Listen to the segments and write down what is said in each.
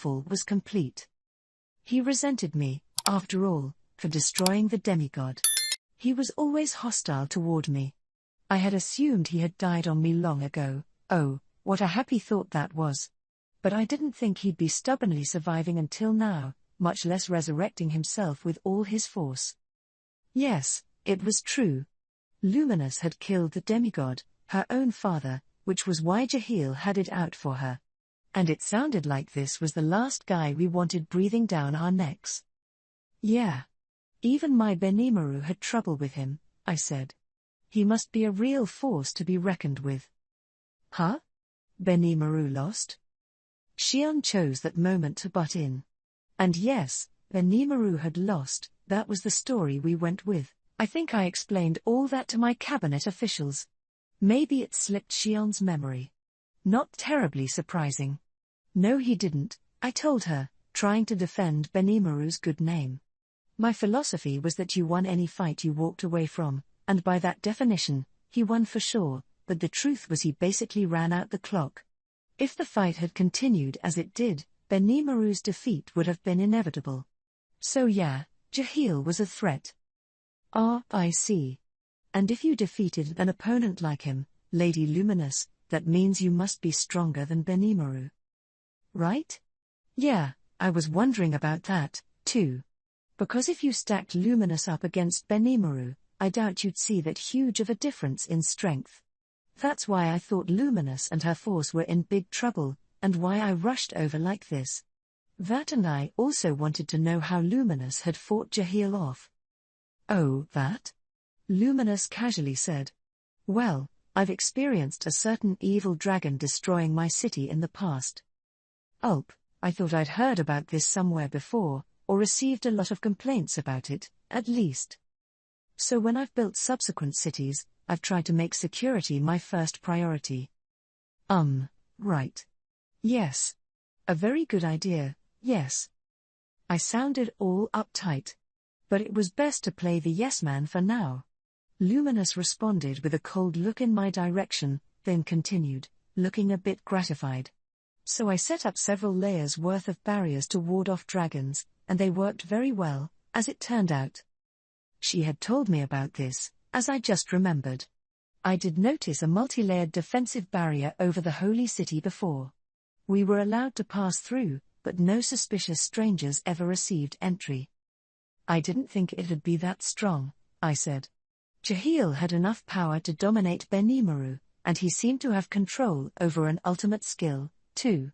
downfall was complete. He resented me, after all, for destroying the demigod. He was always hostile toward me. I had assumed he had died on me long ago. Oh, what a happy thought that was. But I didn't think he'd be stubbornly surviving until now, much less resurrecting himself with all his force. Yes, it was true. Luminous had killed the demigod, her own father, which was why Jahil had it out for her. And it sounded like this was the last guy we wanted breathing down our necks. Yeah. Even my Benimaru had trouble with him, I said. He must be a real force to be reckoned with. Huh? Benimaru lost? Shion chose that moment to butt in. And yes, Benimaru had lost, that was the story we went with. I think I explained all that to my cabinet officials. Maybe it slipped Shion's memory. Not terribly surprising. No, he didn't, I told her, trying to defend Benimaru's good name. My philosophy was that you won any fight you walked away from, and by that definition, he won for sure, but the truth was he basically ran out the clock. If the fight had continued as it did, Benimaru's defeat would have been inevitable. So yeah, Jahil was a threat. Ah, I see. And if you defeated an opponent like him, Lady Luminous, that means you must be stronger than Benimaru. Right? Yeah, I was wondering about that, too. Because if you stacked Luminous up against Benimaru, I doubt you'd see that huge of a difference in strength. That's why I thought Luminous and her force were in big trouble, and why I rushed over like this. That, and I also wanted to know how Luminous had fought Jahil off. Oh, that? Luminous casually said. Well, I've experienced a certain evil dragon destroying my city in the past. Ulp, I thought I'd heard about this somewhere before, or received a lot of complaints about it, at least. So when I've built subsequent cities, I've tried to make security my first priority. Right. Yes. A very good idea, yes. I sounded all uptight. But it was best to play the yes man for now. Luminous responded with a cold look in my direction, then continued, looking a bit gratified. So I set up several layers worth of barriers to ward off dragons, and they worked very well, as it turned out. She had told me about this, as I just remembered. I did notice a multi-layered defensive barrier over the holy city before. We were allowed to pass through, but no suspicious strangers ever received entry. I didn't think it'd be that strong, I said. Jahil had enough power to dominate Benimaru, and he seemed to have control over an ultimate skill, too.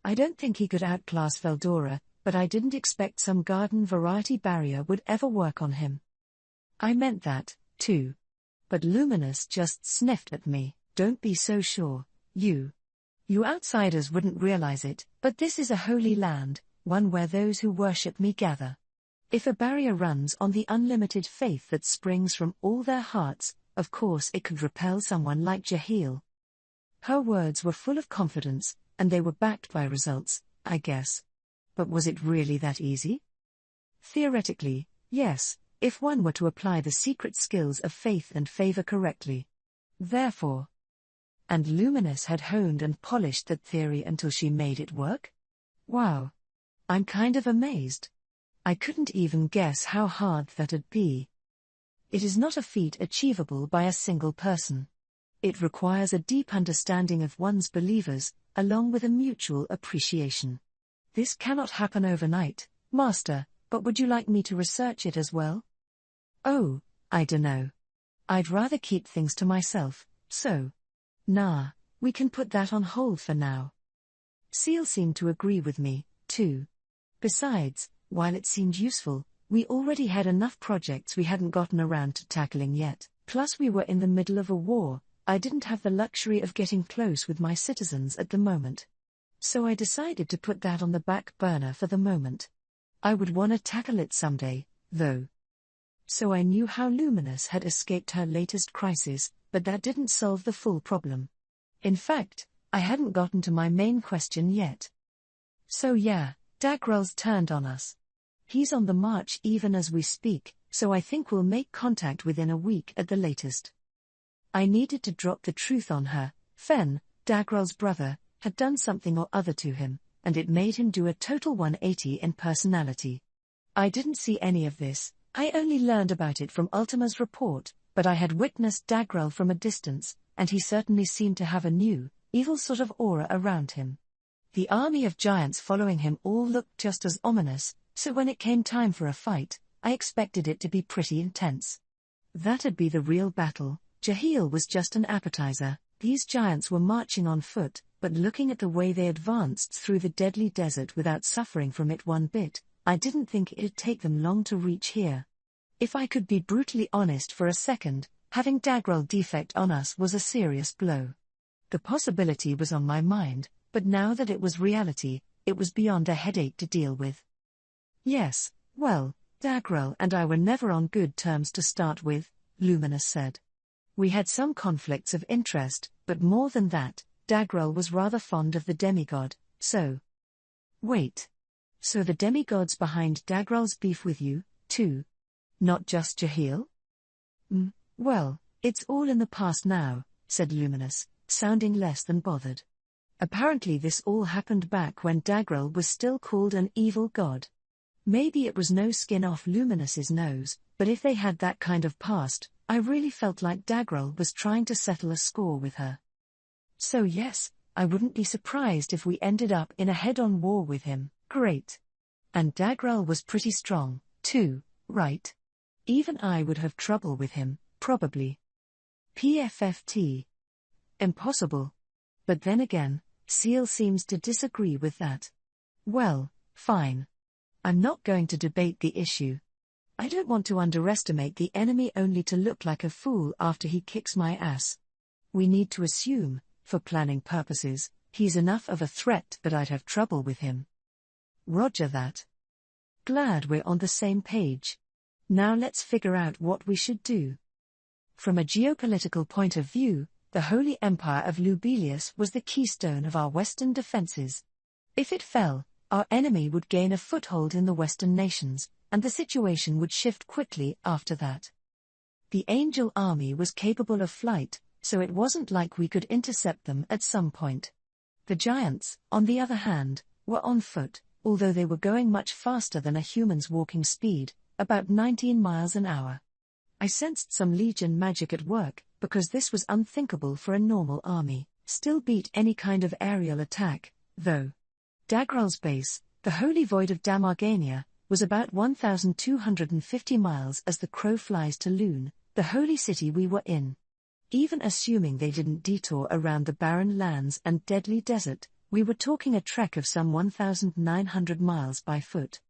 I don't think he could outclass Veldora, but I didn't expect some garden variety barrier would ever work on him. I meant that, too. But Luminous just sniffed at me. Don't be so sure, you outsiders wouldn't realize it, but this is a holy land, one where those who worship me gather. If a barrier runs on the unlimited faith that springs from all their hearts, of course it could repel someone like Jahil. Her words were full of confidence, and they were backed by results, I guess. But was it really that easy? Theoretically, yes, if one were to apply the secret skills of faith and favor correctly. Therefore. And Luminous had honed and polished that theory until she made it work? Wow. I'm kind of amazed. I couldn't even guess how hard that'd be. It is not a feat achievable by a single person. It requires a deep understanding of one's believers, along with a mutual appreciation. This cannot happen overnight, Master, but would you like me to research it as well? Oh, I dunno. I'd rather keep things to myself, so. Nah, we can put that on hold for now. Seal seemed to agree with me, too. Besides, while it seemed useful, we already had enough projects we hadn't gotten around to tackling yet. Plus we were in the middle of a war. I didn't have the luxury of getting close with my citizens at the moment. So I decided to put that on the back burner for the moment. I would want to tackle it someday, though. So I knew how Luminous had escaped her latest crisis, but that didn't solve the full problem. In fact, I hadn't gotten to my main question yet. So yeah, Dagrel's turned on us. He's on the march even as we speak, so I think we'll make contact within a week at the latest. I needed to drop the truth on her. Fen, Dagrel's brother, had done something or other to him, and it made him do a total 180 in personality. I didn't see any of this, I only learned about it from Ultima's report, but I had witnessed Dagrel from a distance, and he certainly seemed to have a new, evil sort of aura around him. The army of giants following him all looked just as ominous, so when it came time for a fight, I expected it to be pretty intense. That'd be the real battle. Jahil was just an appetizer. These giants were marching on foot, but looking at the way they advanced through the deadly desert without suffering from it one bit, I didn't think it'd take them long to reach here. If I could be brutally honest for a second, having Dagrel defect on us was a serious blow. The possibility was on my mind, but now that it was reality, it was beyond a headache to deal with. Yes, well, Dagrel and I were never on good terms to start with, Luminous said. We had some conflicts of interest, but more than that, Dagrel was rather fond of the demigod, so... Wait. So the demigod's behind Dagrel's beef with you, too? Not just Jahil? Well, it's all in the past now, said Luminous, sounding less than bothered. Apparently this all happened back when Dagrel was still called an evil god. Maybe it was no skin off Luminous's nose, but if they had that kind of past, I really felt like Dagrel was trying to settle a score with her. So yes, I wouldn't be surprised if we ended up in a head-on war with him. Great. And Dagrel was pretty strong, too, right? Even I would have trouble with him, probably. PFFT. Impossible. But then again, Seal seems to disagree with that. Well, fine. I'm not going to debate the issue. I don't want to underestimate the enemy only to look like a fool after he kicks my ass. We need to assume, for planning purposes, he's enough of a threat that I'd have trouble with him. Roger that. Glad we're on the same page. Now let's figure out what we should do. From a geopolitical point of view, the Holy Empire of Lubelius was the keystone of our western defenses. If it fell, our enemy would gain a foothold in the western nations, and the situation would shift quickly after that. The Angel army was capable of flight, so it wasn't like we could intercept them at some point. The giants, on the other hand, were on foot, although they were going much faster than a human's walking speed, about 19 miles an hour. I sensed some Legion magic at work, because this was unthinkable for a normal army. Still beat any kind of aerial attack, though. Dagrel's base, the Holy Void of Damargania, was about 1,250 miles as the crow flies to Lune, the holy city we were in. Even assuming they didn't detour around the barren lands and deadly desert, we were talking a trek of some 1,900 miles by foot.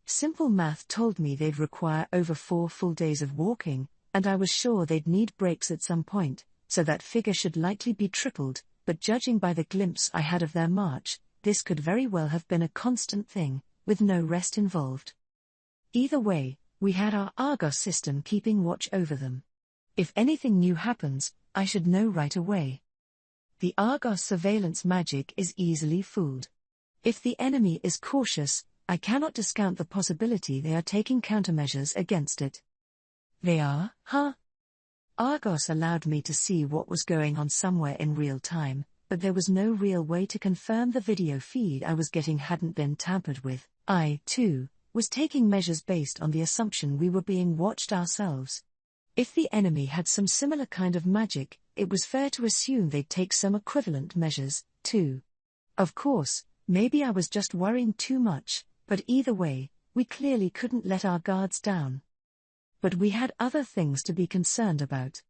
Simple math told me they'd require over 4 full days of walking, and I was sure they'd need breaks at some point, so that figure should likely be tripled, but judging by the glimpse I had of their march, this could very well have been a constant thing, with no rest involved. Either way, we had our Argos system keeping watch over them. If anything new happens, I should know right away. The Argos surveillance magic is easily fooled. If the enemy is cautious, I cannot discount the possibility they are taking countermeasures against it. They are, huh? Argos allowed me to see what was going on somewhere in real time, but there was no real way to confirm the video feed I was getting hadn't been tampered with. I, too, was taking measures based on the assumption we were being watched ourselves. If the enemy had some similar kind of magic, it was fair to assume they'd take some equivalent measures, too. Of course, maybe I was just worrying too much, but either way, we clearly couldn't let our guards down. But we had other things to be concerned about.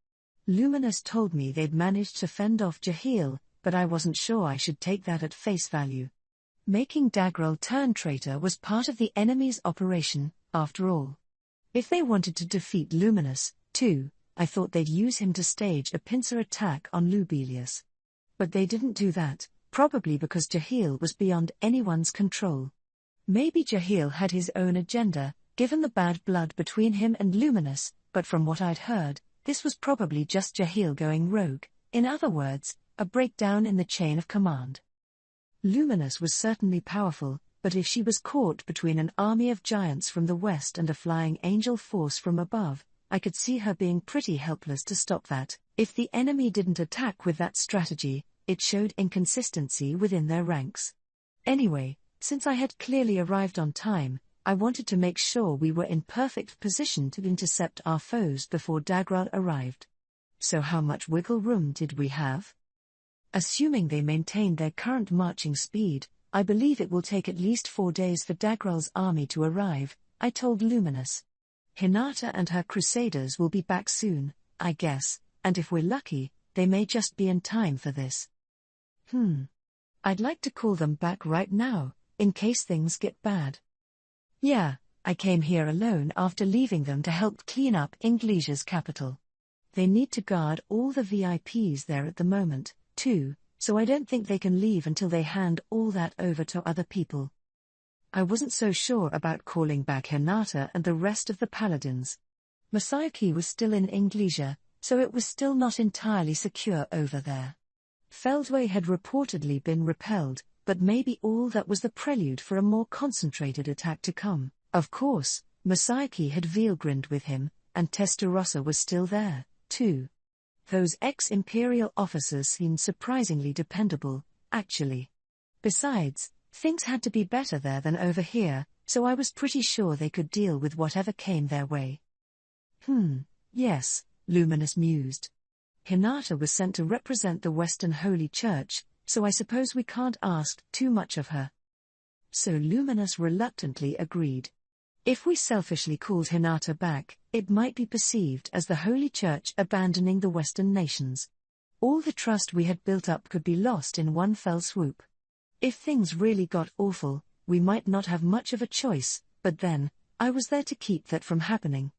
Luminous told me they'd managed to fend off Jahil, but I wasn't sure I should take that at face value. Making Dagrel turn traitor was part of the enemy's operation, after all. If they wanted to defeat Luminous, too, I thought they'd use him to stage a pincer attack on Lubelius. But they didn't do that, probably because Jahil was beyond anyone's control. Maybe Jahil had his own agenda, given the bad blood between him and Luminous, but from what I'd heard, this was probably just Jahil going rogue, in other words, a breakdown in the chain of command. Luminous was certainly powerful, but if she was caught between an army of giants from the west and a flying angel force from above, I could see her being pretty helpless to stop that. If the enemy didn't attack with that strategy, it showed inconsistency within their ranks. Anyway, since I had clearly arrived on time, I wanted to make sure we were in perfect position to intercept our foes before Dagral arrived. So how much wiggle room did we have? Assuming they maintained their current marching speed, I believe it will take at least 4 days for Dagral's army to arrive, I told Luminous. Hinata and her crusaders will be back soon, I guess, and if we're lucky, they may just be in time for this. I'd like to call them back right now, in case things get bad. Yeah, I came here alone after leaving them to help clean up Inglesia's capital. They need to guard all the VIPs there at the moment, too, so I don't think they can leave until they hand all that over to other people. I wasn't so sure about calling back Hinata and the rest of the paladins. Masayuki was still in Inglesia, so it was still not entirely secure over there. Feldway had reportedly been repelled, but maybe all that was the prelude for a more concentrated attack to come. Of course, Masayuki had Veilgrind with him, and Testarossa was still there, too. Those ex-Imperial officers seemed surprisingly dependable, actually. Besides, things had to be better there than over here, so I was pretty sure they could deal with whatever came their way. Yes, Luminous mused. Hinata was sent to represent the Western Holy Church, so I suppose we can't ask too much of her. So Luminous reluctantly agreed. If we selfishly called Hinata back, it might be perceived as the Holy Church abandoning the Western nations. All the trust we had built up could be lost in one fell swoop. If things really got awful, we might not have much of a choice, but then, I was there to keep that from happening.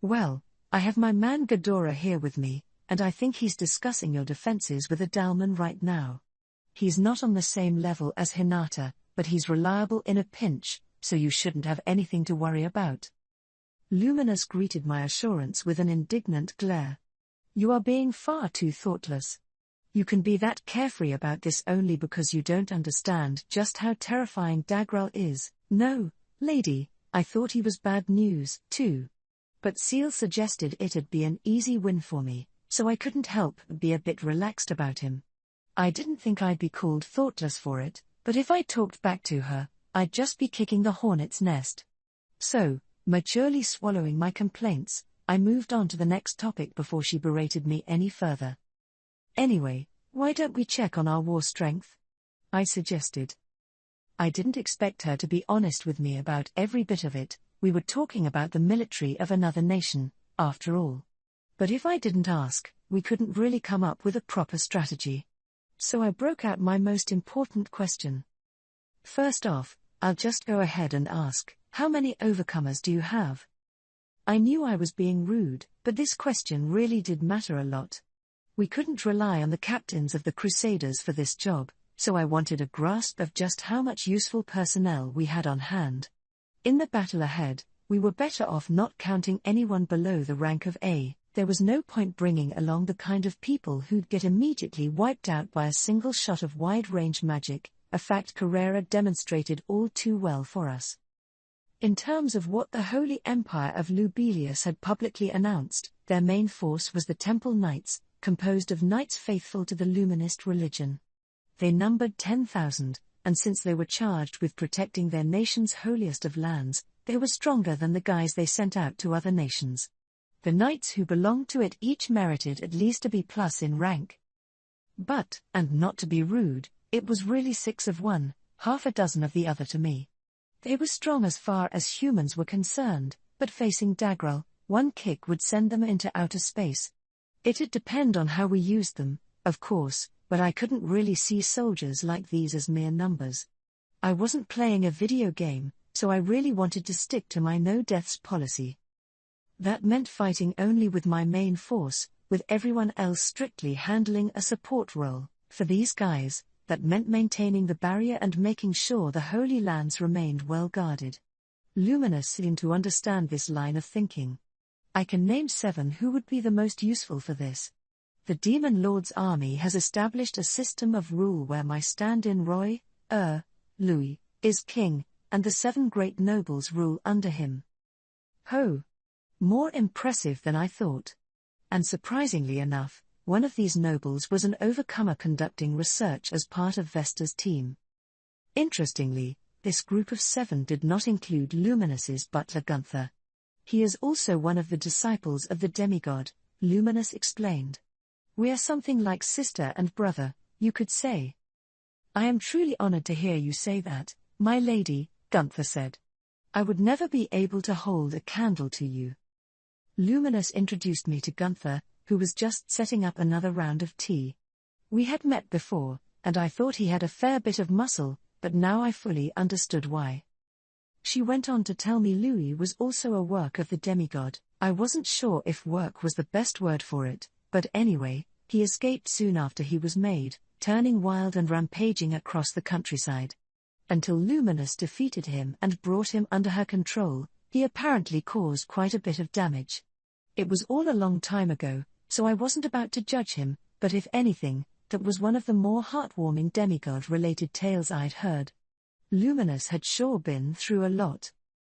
Well, I have my man Ghidorah here with me, and I think he's discussing your defenses with a Dalman right now. He's not on the same level as Hinata, but he's reliable in a pinch, so you shouldn't have anything to worry about. Luminous greeted my assurance with an indignant glare. You are being far too thoughtless. You can be that carefree about this only because you don't understand just how terrifying Dagral is. No, lady, I thought he was bad news, too. But Seal suggested it'd be an easy win for me, so I couldn't help but be a bit relaxed about him. I didn't think I'd be called thoughtless for it, but if I talked back to her, I'd just be kicking the hornet's nest. So, maturely swallowing my complaints, I moved on to the next topic before she berated me any further. Anyway, why don't we check on our war strength? I suggested. I didn't expect her to be honest with me about every bit of it. We were talking about the military of another nation, after all. But if I didn't ask, we couldn't really come up with a proper strategy. So I broke out my most important question. First off, I'll just go ahead and ask, how many overcomers do you have? I knew I was being rude, but this question really did matter a lot. We couldn't rely on the captains of the Crusaders for this job, so I wanted a grasp of just how much useful personnel we had on hand. In the battle ahead, we were better off not counting anyone below the rank of A. There was no point bringing along the kind of people who'd get immediately wiped out by a single shot of wide-range magic, a fact Carrera demonstrated all too well for us. In terms of what the Holy Empire of Lubelius had publicly announced, their main force was the Temple Knights, composed of knights faithful to the Luminist religion. They numbered 10,000, and since they were charged with protecting their nation's holiest of lands, they were stronger than the guys they sent out to other nations. The knights who belonged to it each merited at least a B+ in rank. But, and not to be rude, it was really 6 of one, half a dozen of the other to me. They were strong as far as humans were concerned, but facing Dagral, one kick would send them into outer space. It'd depend on how we used them, of course, but I couldn't really see soldiers like these as mere numbers. I wasn't playing a video game, so I really wanted to stick to my no-deaths policy. That meant fighting only with my main force, with everyone else strictly handling a support role. For these guys, that meant maintaining the barrier and making sure the Holy Lands remained well guarded. Luminous seemed to understand this line of thinking. I can name 7 who would be the most useful for this. The Demon Lord's army has established a system of rule where my stand-in Louis, is king, and the 7 great nobles rule under him. Ho! More impressive than I thought. And surprisingly enough, one of these nobles was an overcomer conducting research as part of Vesta's team. Interestingly, this group of 7 did not include Luminus's butler Gunther. He is also one of the disciples of the demigod, Luminus explained. We are something like sister and brother, you could say. I am truly honored to hear you say that, my lady, Gunther said. I would never be able to hold a candle to you. Luminus introduced me to Gunther, who was just setting up another round of tea. We had met before, and I thought he had a fair bit of muscle, but now I fully understood why. She went on to tell me Louis was also a work of the demigod. I wasn't sure if work was the best word for it, but anyway, he escaped soon after he was made, turning wild and rampaging across the countryside. Until Luminus defeated him and brought him under her control, he apparently caused quite a bit of damage. It was all a long time ago, so I wasn't about to judge him, but if anything, that was one of the more heartwarming demigod-related tales I'd heard. Luminus had sure been through a lot.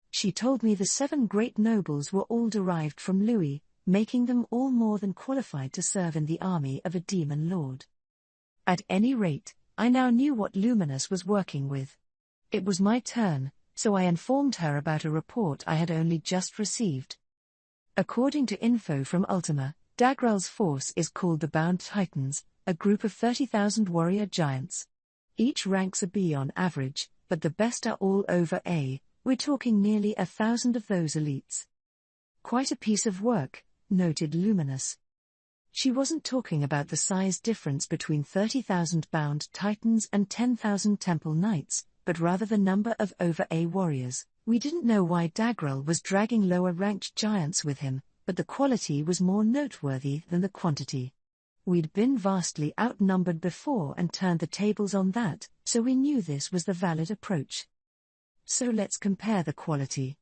She told me the 7 great nobles were all derived from Louis, making them all more than qualified to serve in the army of a demon lord. At any rate, I now knew what Luminus was working with. It was my turn, so I informed her about a report I had only just received. According to info from Ultima, Dagrel's force is called the Bound Titans, a group of 30,000 warrior giants. Each ranks a B on average, but the best are all over A, we're talking nearly 1,000 of those elites. Quite a piece of work, noted Luminus. She wasn't talking about the size difference between 30,000 bound titans and 10,000 temple knights, but rather the number of over A warriors. We didn't know why Dagrel was dragging lower-ranked giants with him, but the quality was more noteworthy than the quantity. We'd been vastly outnumbered before and turned the tables on that, so we knew this was the valid approach. So let's compare the quality.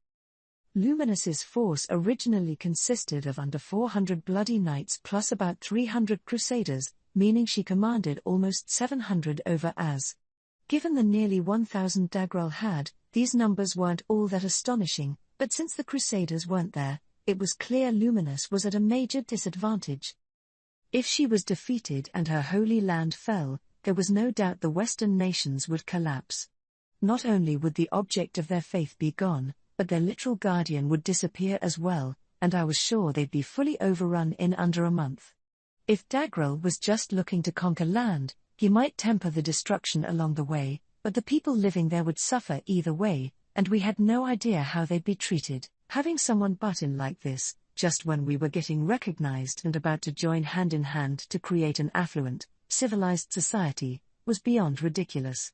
Luminus's force originally consisted of under 400 bloody knights plus about 300 crusaders, meaning she commanded almost 700 over As. Given the nearly 1,000 Dagrel had, these numbers weren't all that astonishing, but since the crusaders weren't there, it was clear Luminus was at a major disadvantage. If she was defeated and her holy land fell, there was no doubt the Western nations would collapse. Not only would the object of their faith be gone, but their literal guardian would disappear as well, and I was sure they'd be fully overrun in under a month. If Dagrel was just looking to conquer land, he might temper the destruction along the way, but the people living there would suffer either way, and we had no idea how they'd be treated. Having someone butt in like this, just when we were getting recognized and about to join hand in hand to create an affluent, civilized society, was beyond ridiculous.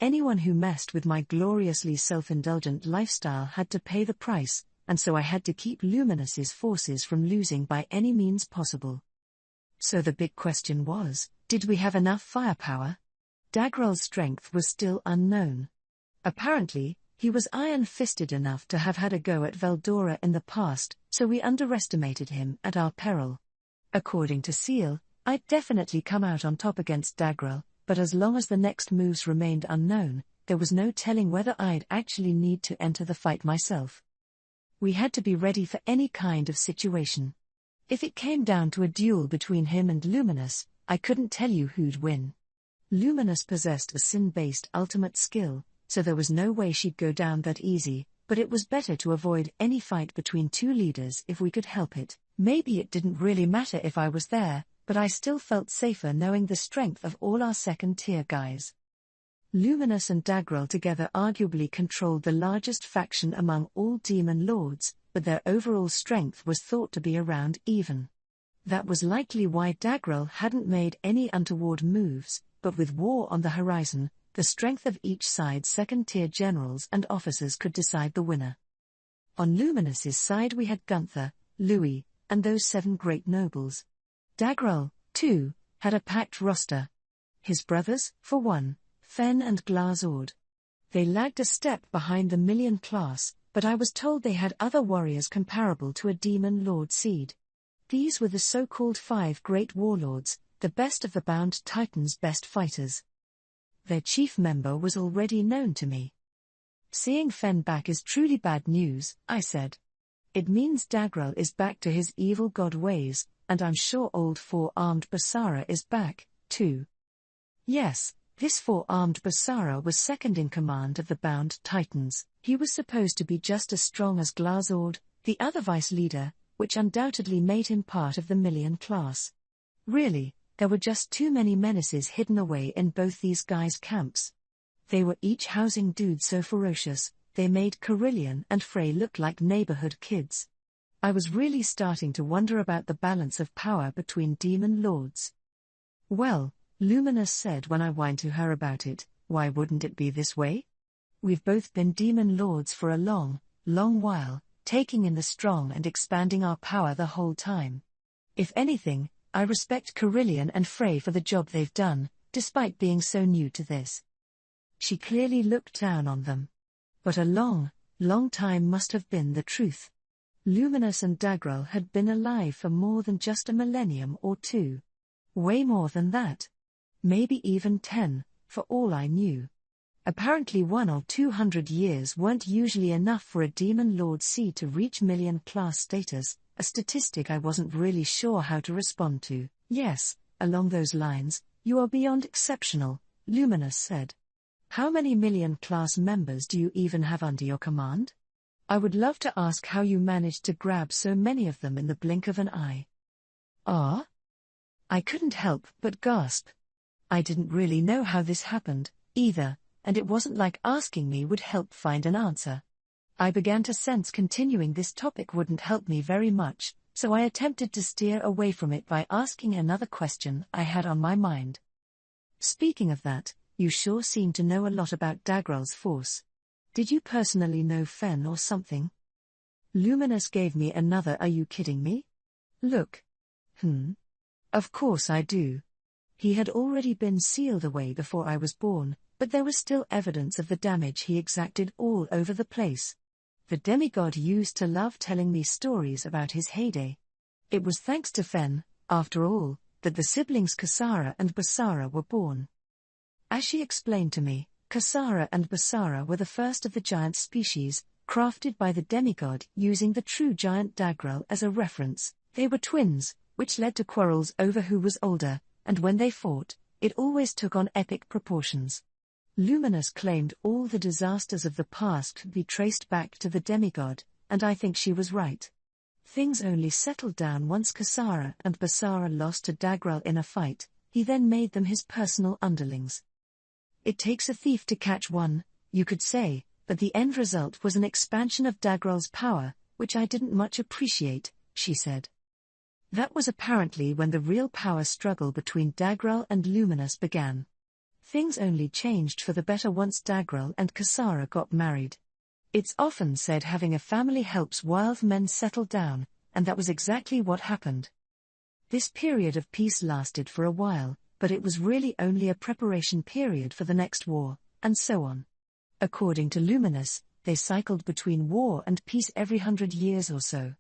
Anyone who messed with my gloriously self-indulgent lifestyle had to pay the price, and so I had to keep Luminus's forces from losing by any means possible. So the big question was, did we have enough firepower? Dagrel's strength was still unknown. Apparently, he was iron-fisted enough to have had a go at Veldora in the past, so we underestimated him at our peril. According to Seal, I'd definitely come out on top against Dagrel, but as long as the next moves remained unknown, there was no telling whether I'd actually need to enter the fight myself. We had to be ready for any kind of situation. If it came down to a duel between him and Luminus, I couldn't tell you who'd win. Luminus possessed a sin-based ultimate skill, so there was no way she'd go down that easy, but it was better to avoid any fight between two leaders if we could help it. Maybe it didn't really matter if I was there, but I still felt safer knowing the strength of all our second-tier guys. Luminus and Dagrel together arguably controlled the largest faction among all demon lords, but their overall strength was thought to be around even. That was likely why Dagrel hadn't made any untoward moves, but with war on the horizon, the strength of each side's second-tier generals and officers could decide the winner. On Luminus's side we had Gunther, Louis, and those 7 great nobles. Dagrel, too, had a packed roster. His brothers, for one, Fen and Glazord. They lagged a step behind the million class, but I was told they had other warriors comparable to a demon lord seed. These were the so-called 5 great warlords, the best of the bound titans' best fighters. Their chief member was already known to me. Seeing Fen back is truly bad news, I said. It means Dagrel is back to his evil god ways, and I'm sure old 4-armed Basara is back, too. Yes, This four-armed Basara was second in command of the bound Titans. He was supposed to be just as strong as Glazord, the other vice-leader, which undoubtedly made him part of the Million class. Really, there were just too many menaces hidden away in both these guys' camps. They were each housing dudes so ferocious, they made Carillion and Frey look like neighborhood kids. I was really starting to wonder about the balance of power between demon lords. Well, Luminous said when I whined to her about it, why wouldn't it be this way? We've both been demon lords for a long, long while, taking in the strong and expanding our power the whole time. If anything, I respect Carillion and Frey for the job they've done, despite being so new to this. She clearly looked down on them. But a long, long time must have been the truth. Luminous and Dagrel had been alive for more than just a millennium or two. Way more than that. Maybe even 10, for all I knew. Apparently 100 or 200 years weren't usually enough for a demon lord seed to reach million class status, a statistic I wasn't really sure how to respond to. Yes, along those lines, you are beyond exceptional, Luminous said. How many million class members do you even have under your command? I would love to ask how you managed to grab so many of them in the blink of an eye. Ah? I couldn't help but gasp. I didn't really know how this happened, either, and it wasn't like asking me would help find an answer. I began to sense continuing this topic wouldn't help me very much, so I attempted to steer away from it by asking another question I had on my mind. Speaking of that, you sure seem to know a lot about Dagrel's force. Did you personally know Fen or something? Luminous gave me another "Are you kidding me?" look. Of course I do. He had already been sealed away before I was born, but there was still evidence of the damage he exacted all over the place. The demigod used to love telling me stories about his heyday. It was thanks to Fen, after all, that the siblings Kasara and Basara were born. As she explained to me, Kasara and Basara were the first of the giant species, crafted by the demigod using the true giant Dagrel as a reference. They were twins, which led to quarrels over who was older, and when they fought, it always took on epic proportions. Luminous claimed all the disasters of the past could be traced back to the demigod, and I think she was right. Things only settled down once Kasara and Basara lost to Dagrel in a fight. He then made them his personal underlings. It takes a thief to catch one, you could say, but the end result was an expansion of Dagrel's power, which I didn't much appreciate, she said. That was apparently when the real power struggle between Dagrel and Luminous began. Things only changed for the better once Dagrel and Kasara got married. It's often said having a family helps wild men settle down, and that was exactly what happened. This period of peace lasted for a while, but it was really only a preparation period for the next war, and so on. According to Luminous, they cycled between war and peace every 100 years or so.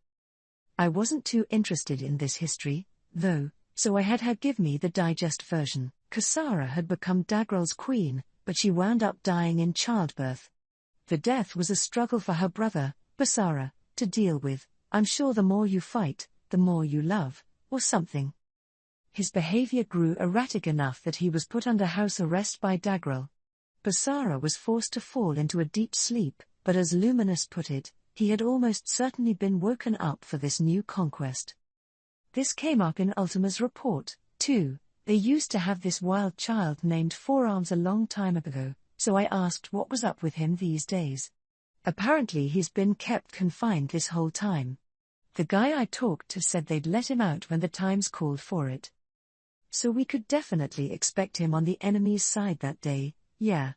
I wasn't too interested in this history, though, so I had her give me the digest version. Kasara had become Dagrel's queen, but she wound up dying in childbirth. The death was a struggle for her brother, Basara, to deal with. I'm sure the more you fight, the more you love, or something. His behavior grew erratic enough that he was put under house arrest by Dagrel. Basara was forced to fall into a deep sleep, but as Luminous put it, he had almost certainly been woken up for this new conquest. This came up in Ultima's report, too. They used to have this wild child named Four-Arms a long time ago, so I asked what was up with him these days. Apparently he's been kept confined this whole time. The guy I talked to said they'd let him out when the times called for it. So we could definitely expect him on the enemy's side that day, yeah.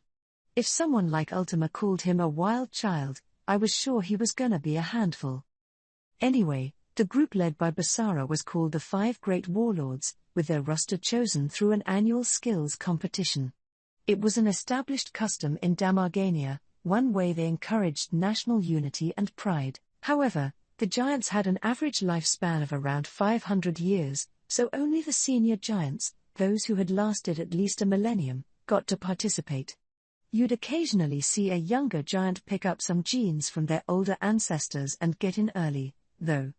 If someone like Ultima called him a wild child, I was sure he was gonna be a handful. Anyway, the group led by Basara was called the Five Great Warlords, with their roster chosen through an annual skills competition. It was an established custom in Damargania, one way they encouraged national unity and pride. However, the giants had an average lifespan of around 500 years, so only the senior giants, those who had lasted at least a millennium, got to participate. You'd occasionally see a younger giant pick up some genes from their older ancestors and get in early, though.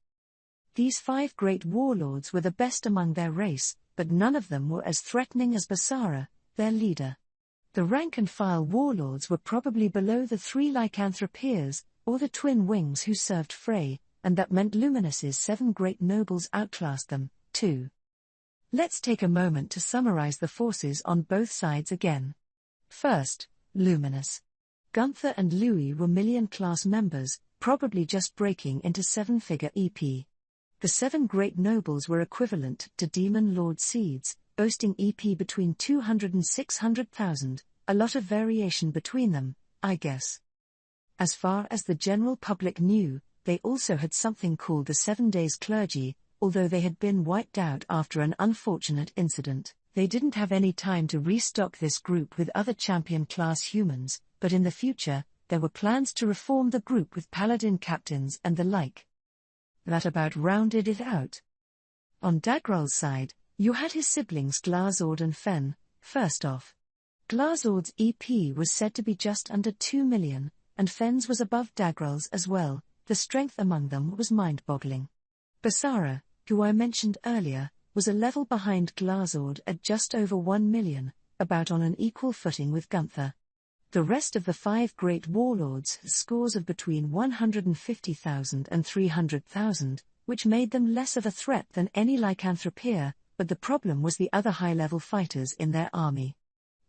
These five great warlords were the best among their race, but none of them were as threatening as Basara, their leader. The rank-and-file warlords were probably below the 3 lycanthropeers, or the twin wings who served Frey, and that meant Luminus's 7 great nobles outclassed them, too. Let's take a moment to summarize the forces on both sides again. First, Luminus. Gunther and Louis were million-class members, probably just breaking into 7-figure EP. The 7 great nobles were equivalent to demon lord seeds, boasting EP between 200 and 600,000, a lot of variation between them, I guess. As far as the general public knew, they also had something called the 7 Days Clergy, although they had been wiped out after an unfortunate incident. They didn't have any time to restock this group with other champion-class humans, but in the future, there were plans to reform the group with paladin captains and the like. That about rounded it out. On Dagrol's side, you had his siblings Glazord and Fen. First off, Glazord's EP was said to be just under 2 million, and Fen's was above Dagrol's as well. The strength among them was mind-boggling. Basara, who I mentioned earlier, was a level behind Glazord at just over 1 million, about on an equal footing with Gunther. The rest of the 5 great warlords had scores of between 150,000 and 300,000, which made them less of a threat than any lycanthropeer, but the problem was the other high-level fighters in their army.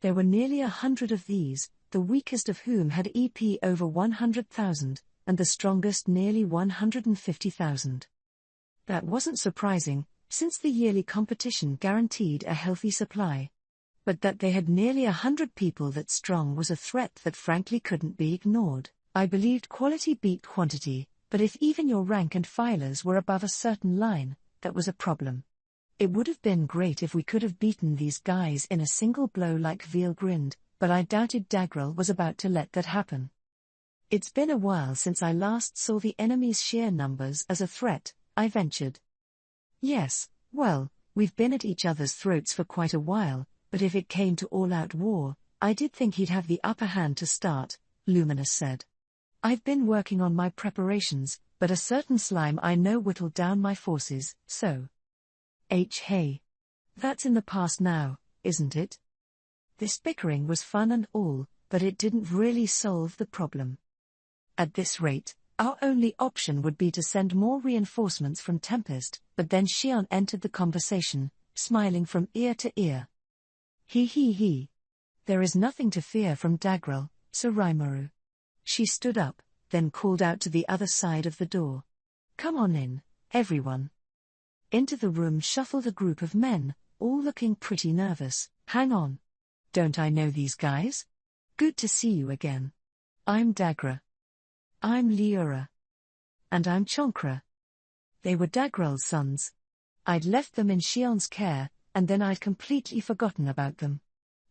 There were nearly 100 of these, the weakest of whom had EP over 100,000, and the strongest nearly 150,000. That wasn't surprising, since the yearly competition guaranteed a healthy supply. But that they had nearly 100 people that strong was a threat that frankly couldn't be ignored. I believed quality beat quantity, but if even your rank and filers were above a certain line, that was a problem. It would have been great if we could have beaten these guys in a single blow like Veal grinned, but I doubted Dagrel was about to let that happen. It's been a while since I last saw the enemy's sheer numbers as a threat, I ventured. Yes, well, we've been at each other's throats for quite a while, but if it came to all-out war, I did think he'd have the upper hand to start, Luminus said. I've been working on my preparations, but a certain slime I know whittled down my forces, so. Hey. That's in the past now, isn't it? This bickering was fun and all, but it didn't really solve the problem. At this rate, our only option would be to send more reinforcements from Tempest, but then Xion entered the conversation, smiling from ear to ear. He. There is nothing to fear from Dagrel, Sir Rimuru. She stood up, then called out to the other side of the door. Come on in, everyone. Into the room shuffled a group of men, all looking pretty nervous. Hang on. Don't I know these guys? Good to see you again. I'm Dagra. I'm Liura. And I'm Chonkra. They were Dagrel's sons. I'd left them in Xion's care, and then I'd completely forgotten about them.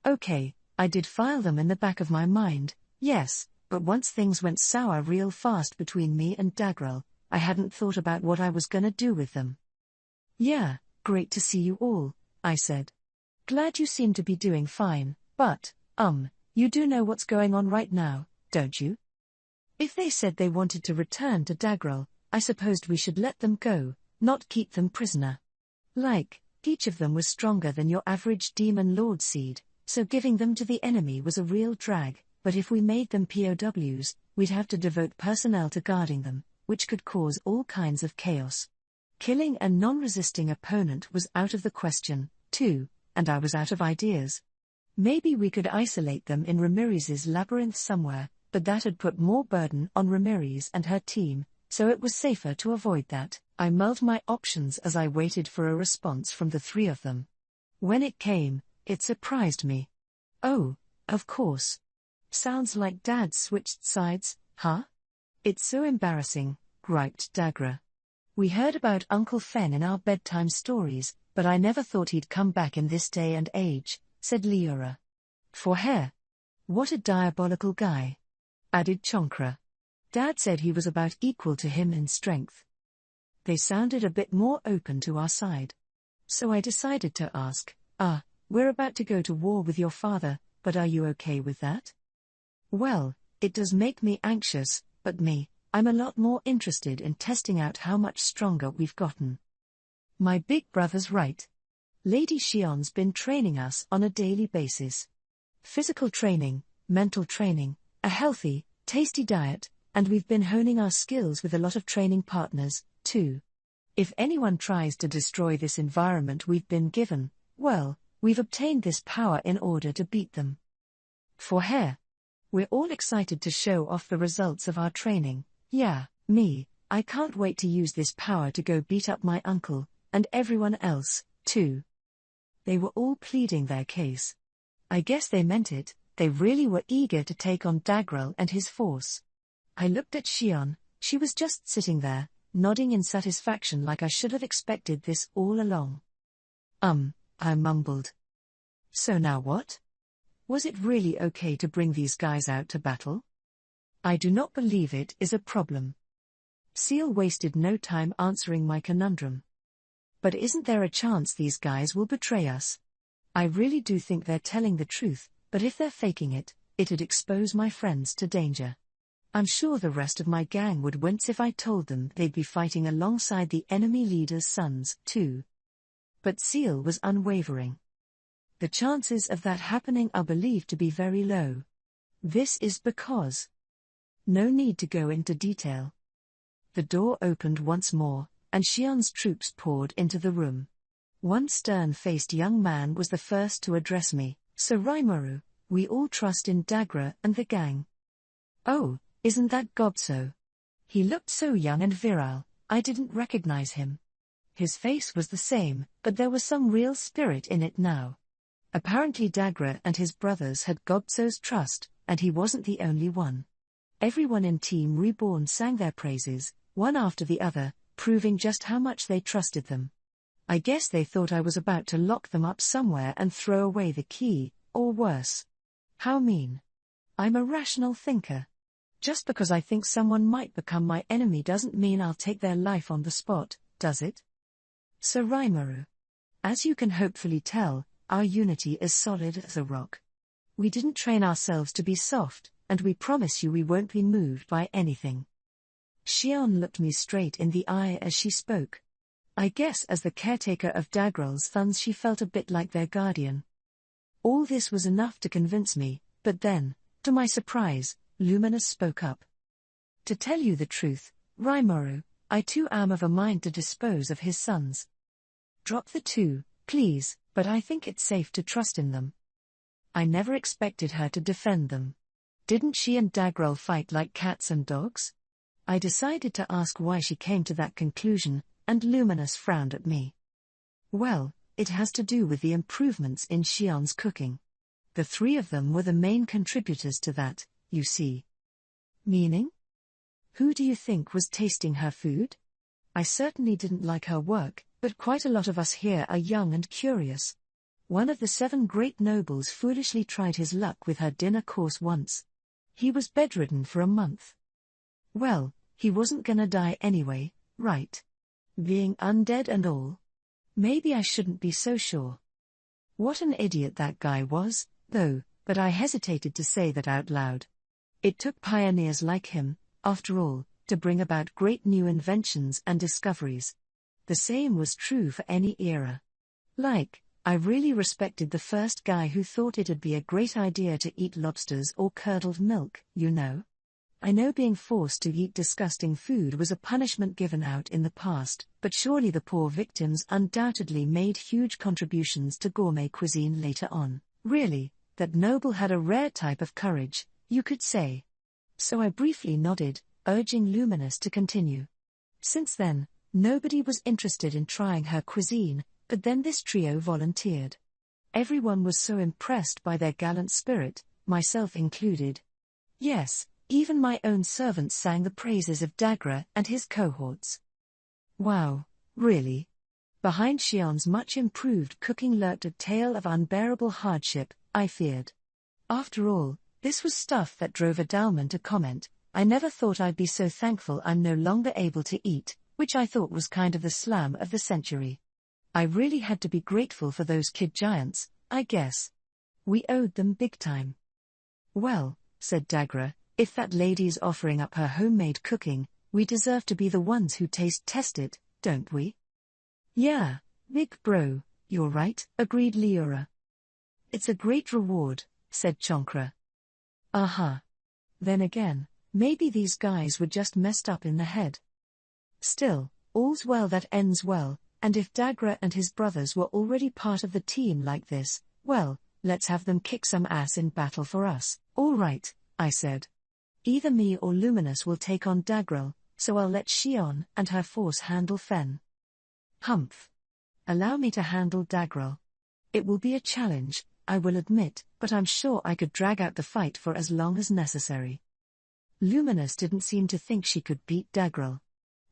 Okay, I did file them in the back of my mind, yes, but once things went sour real fast between me and Dagrel, I hadn't thought about what I was gonna do with them. Yeah, great to see you all, I said. Glad you seem to be doing fine, but, you do know what's going on right now, don't you? If they said they wanted to return to Dagrel, I supposed we should let them go, not keep them prisoner. Each of them was stronger than your average demon lord seed, so giving them to the enemy was a real drag, but if we made them POWs, we'd have to devote personnel to guarding them, which could cause all kinds of chaos. Killing a non-resisting opponent was out of the question, too, and I was out of ideas. Maybe we could isolate them in Ramiriz's labyrinth somewhere, but that'd put more burden on Ramiriz and her team, so it was safer to avoid that. I mulled my options as I waited for a response from the 3 of them. When it came, it surprised me. Oh, of course. Sounds like Dad switched sides, huh? It's so embarrassing, griped Dagra. We heard about Uncle Fen in our bedtime stories, but I never thought he'd come back in this day and age, said Liura. For hair. What a diabolical guy, added Chonkra. Dad said he was about equal to him in strength. They sounded a bit more open to our side. So I decided to ask, we're about to go to war with your father, but are you okay with that? Well, it does make me anxious, but I'm a lot more interested in testing out how much stronger we've gotten. My big brother's right. Lady Xion's been training us on a daily basis. Physical training, mental training, a healthy, tasty diet, and we've been honing our skills with a lot of training partners, too. If anyone tries to destroy this environment we've been given, well, we've obtained this power in order to beat them. For hair. We're all excited to show off the results of our training. Yeah, me, I can't wait to use this power to go beat up my uncle, and everyone else, too. They were all pleading their case. I guess they meant it, they really were eager to take on Dagrel and his force. I looked at Xion, she was just sitting there, nodding in satisfaction like I should have expected this all along. I mumbled. So now what? Was it really okay to bring these guys out to battle? I do not believe it is a problem. Seal wasted no time answering my conundrum. But isn't there a chance these guys will betray us? I really do think they're telling the truth, but if they're faking it, it'd expose my friends to danger. I'm sure the rest of my gang would wince if I told them they'd be fighting alongside the enemy leader's sons, too. But Seal was unwavering. The chances of that happening are believed to be very low. This is because... No need to go into detail. The door opened once more, and Xion's troops poured into the room. One stern-faced young man was the first to address me. "Sir Rimuru, we all trust in Dagra and the gang." "Oh, isn't that Gobso?" He looked so young and virile, I didn't recognize him. His face was the same, but there was some real spirit in it now. Apparently Dagra and his brothers had Gobso's trust, and he wasn't the only one. Everyone in Team Reborn sang their praises, one after the other, proving just how much they trusted them. I guess they thought I was about to lock them up somewhere and throw away the key, or worse. How mean. I'm a rational thinker. Just because I think someone might become my enemy doesn't mean I'll take their life on the spot, does it? Sir Rimuru. As you can hopefully tell, our unity is solid as a rock. We didn't train ourselves to be soft, and we promise you we won't be moved by anything. Xion looked me straight in the eye as she spoke. I guess as the caretaker of Dagrel's sons she felt a bit like their guardian. All this was enough to convince me, but then, to my surprise, Luminous spoke up. "To tell you the truth, Rimuru, I too am of a mind to dispose of his sons. Drop the two, please, but I think it's safe to trust in them." I never expected her to defend them. Didn't she and Dagrel fight like cats and dogs? I decided to ask why she came to that conclusion, and Luminous frowned at me. Well, it has to do with the improvements in Xion's cooking. The three of them were the main contributors to that, you see. Meaning? Who do you think was tasting her food? I certainly didn't like her work, but quite a lot of us here are young and curious. One of the 7 great nobles foolishly tried his luck with her dinner course once. He was bedridden for a month. Well, he wasn't gonna die anyway, right? Being undead and all. Maybe I shouldn't be so sure. What an idiot that guy was, though, but I hesitated to say that out loud. It took pioneers like him, after all, to bring about great new inventions and discoveries. The same was true for any era. I really respected the first guy who thought it'd be a great idea to eat lobsters or curdled milk, you know. I know being forced to eat disgusting food was a punishment given out in the past, but surely the poor victims undoubtedly made huge contributions to gourmet cuisine later on. Really, that noble had a rare type of courage, you could say. So I briefly nodded, urging Luminous to continue. Since then, nobody was interested in trying her cuisine, but then this trio volunteered. Everyone was so impressed by their gallant spirit, myself included. Yes, even my own servants sang the praises of Dagra and his cohorts. Wow, really? Behind Xion's much improved cooking lurked a tale of unbearable hardship, I feared. After all, this was stuff that drove Adalman to comment, "I never thought I'd be so thankful I'm no longer able to eat," which I thought was kind of the slam of the century. I really had to be grateful for those kid giants, I guess. We owed them big time. "Well," said Dagra, "if that lady's offering up her homemade cooking, we deserve to be the ones who test it, don't we?" "Yeah, big bro, you're right," agreed Leora. "It's a great reward, said Chonkra. Aha. Then again, maybe these guys were just messed up in the head. Still, all's well that ends well, and if Dagra and his brothers were already part of the team like this, well, let's have them kick some ass in battle for us. All right, I said. Either me or Luminous will take on Dagrel, so I'll let Xion and her force handle Fen. Humph. Allow me to handle Dagrel. It will be a challenge, I will admit, but I'm sure I could drag out the fight for as long as necessary. Luminous didn't seem to think she could beat Dagrel.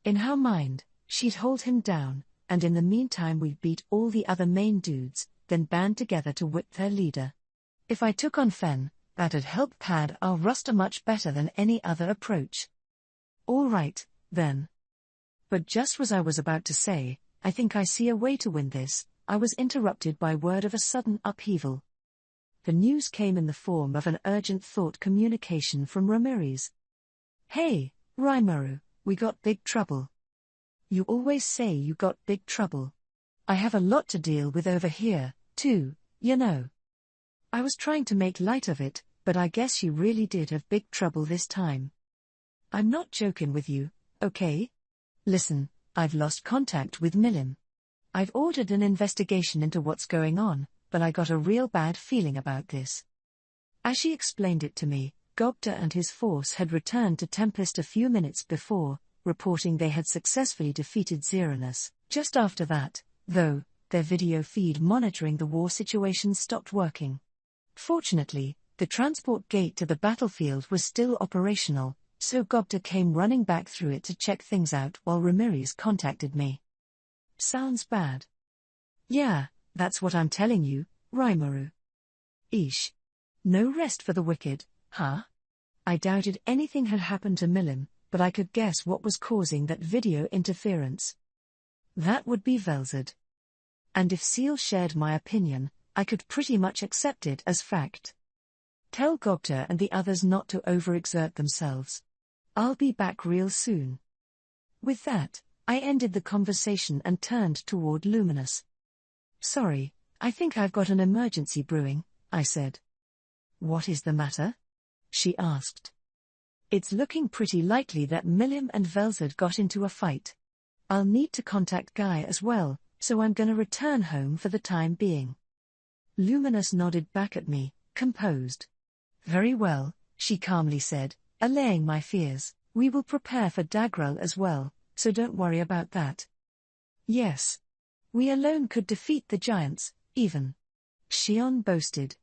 In her mind, she'd hold him down, and in the meantime we'd beat all the other main dudes, then band together to whip their leader. If I took on Fen, that'd help pad our roster much better than any other approach. All right, then. But just as I was about to say, I think I see a way to win this, I was interrupted by word of a sudden upheaval. The news came in the form of an urgent thought communication from Ramirez. Hey, Rimuru, we got big trouble. You always say you got big trouble. I have a lot to deal with over here, too, you know. I was trying to make light of it, but I guess you really did have big trouble this time. I'm not joking with you, okay? Listen, I've lost contact with Milim. I've ordered an investigation into what's going on, but I got a real bad feeling about this. As she explained it to me, Gobta and his force had returned to Tempest a few minutes before, reporting they had successfully defeated Xeranus. Just after that, though, their video feed monitoring the war situation stopped working. Fortunately, the transport gate to the battlefield was still operational, so Gobta came running back through it to check things out while Ramirez contacted me. Sounds bad. Yeah, that's what I'm telling you, Rimuru. Eesh. No rest for the wicked, huh? I doubted anything had happened to Milim, but I could guess what was causing that video interference. That would be Velzard. And if Seal shared my opinion, I could pretty much accept it as fact. Tell Gobta and the others not to overexert themselves. I'll be back real soon. With that, I ended the conversation and turned toward Luminous. Sorry, I think I've got an emergency brewing, I said. What is the matter? She asked. It's looking pretty likely that Milim and Velzard got into a fight. I'll need to contact Guy as well, so I'm gonna return home for the time being. Luminous nodded back at me, composed. Very well, she calmly said, allaying my fears. We will prepare for Dagrel as well, so don't worry about that. Yes. We alone could defeat the giants, even. Xion boasted.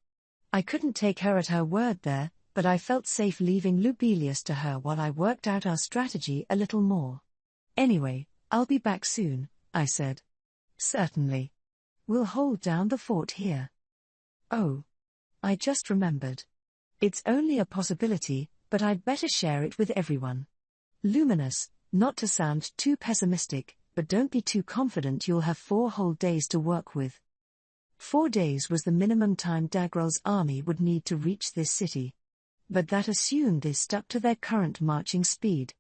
I couldn't take her at her word there, but I felt safe leaving Lubelius to her while I worked out our strategy a little more. Anyway, I'll be back soon, I said. Certainly. We'll hold down the fort here. Oh. I just remembered. It's only a possibility, but I'd better share it with everyone. Luminous, not to sound too pessimistic, but don't be too confident you'll have 4 whole days to work with. 4 days was the minimum time Dagrel's army would need to reach this city. But that assumed they stuck to their current marching speed.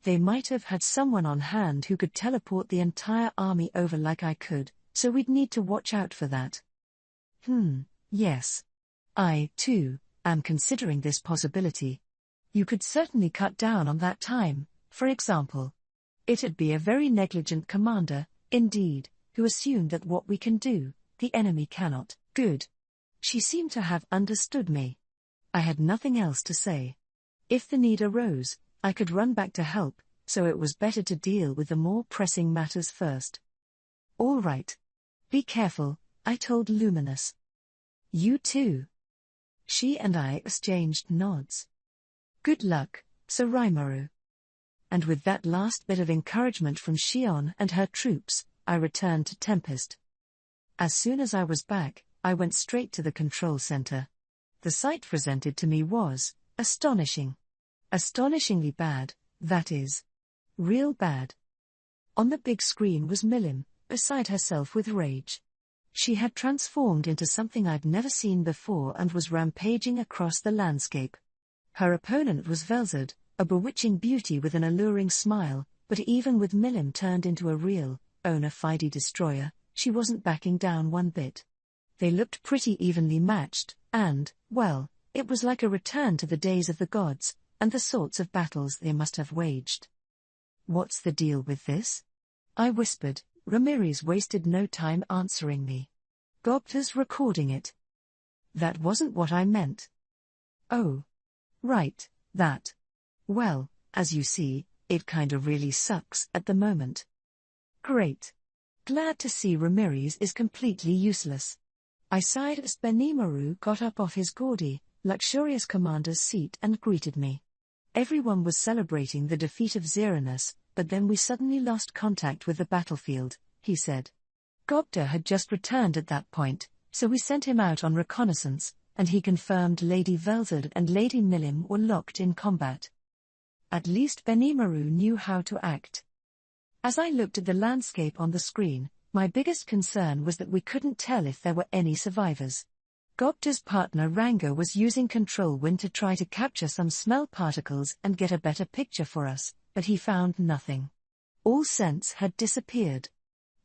They might have had someone on hand who could teleport the entire army over like I could, so we'd need to watch out for that. Yes. I, too, am considering this possibility. You could certainly cut down on that time, for example. It'd be a very negligent commander, indeed, who assumed that what we can do, the enemy cannot. Good. She seemed to have understood me. I had nothing else to say. If the need arose, I could run back to help, so it was better to deal with the more pressing matters first. All right. Be careful, I told Luminous. You too. She and I exchanged nods. Good luck, Sir Rimuru. And with that last bit of encouragement from Xion and her troops, I returned to Tempest. As soon as I was back, I went straight to the control center. The sight presented to me was astonishing. Astonishingly bad, that is. Real bad. On the big screen was Milim, beside herself with rage. She had transformed into something I'd never seen before and was rampaging across the landscape. Her opponent was Velzard, a bewitching beauty with an alluring smile, but even with Milim turned into a real, bona fide destroyer, she wasn't backing down one bit. They looked pretty evenly matched, And, well, it was like a return to the days of the gods, and the sorts of battles they must have waged. "What's the deal with this?" I whispered. Ramirez wasted no time answering me. "Gobta's recording it." "That wasn't what I meant." "Oh. Right, that. Well, as you see, it kinda really sucks at the moment." "Great. Glad to see Ramirez is completely useless." I sighed as Benimaru got up off his gaudy, luxurious commander's seat and greeted me. Everyone was celebrating the defeat of Xeranus, but then we suddenly lost contact with the battlefield, he said. Gobta had just returned at that point, so we sent him out on reconnaissance, and he confirmed Lady Velzard and Lady Milim were locked in combat. At least Benimaru knew how to act. As I looked at the landscape on the screen, my biggest concern was that we couldn't tell if there were any survivors. Gobta's partner Ranga was using control wind to try to capture some smell particles and get a better picture for us, but he found nothing. All scents had disappeared.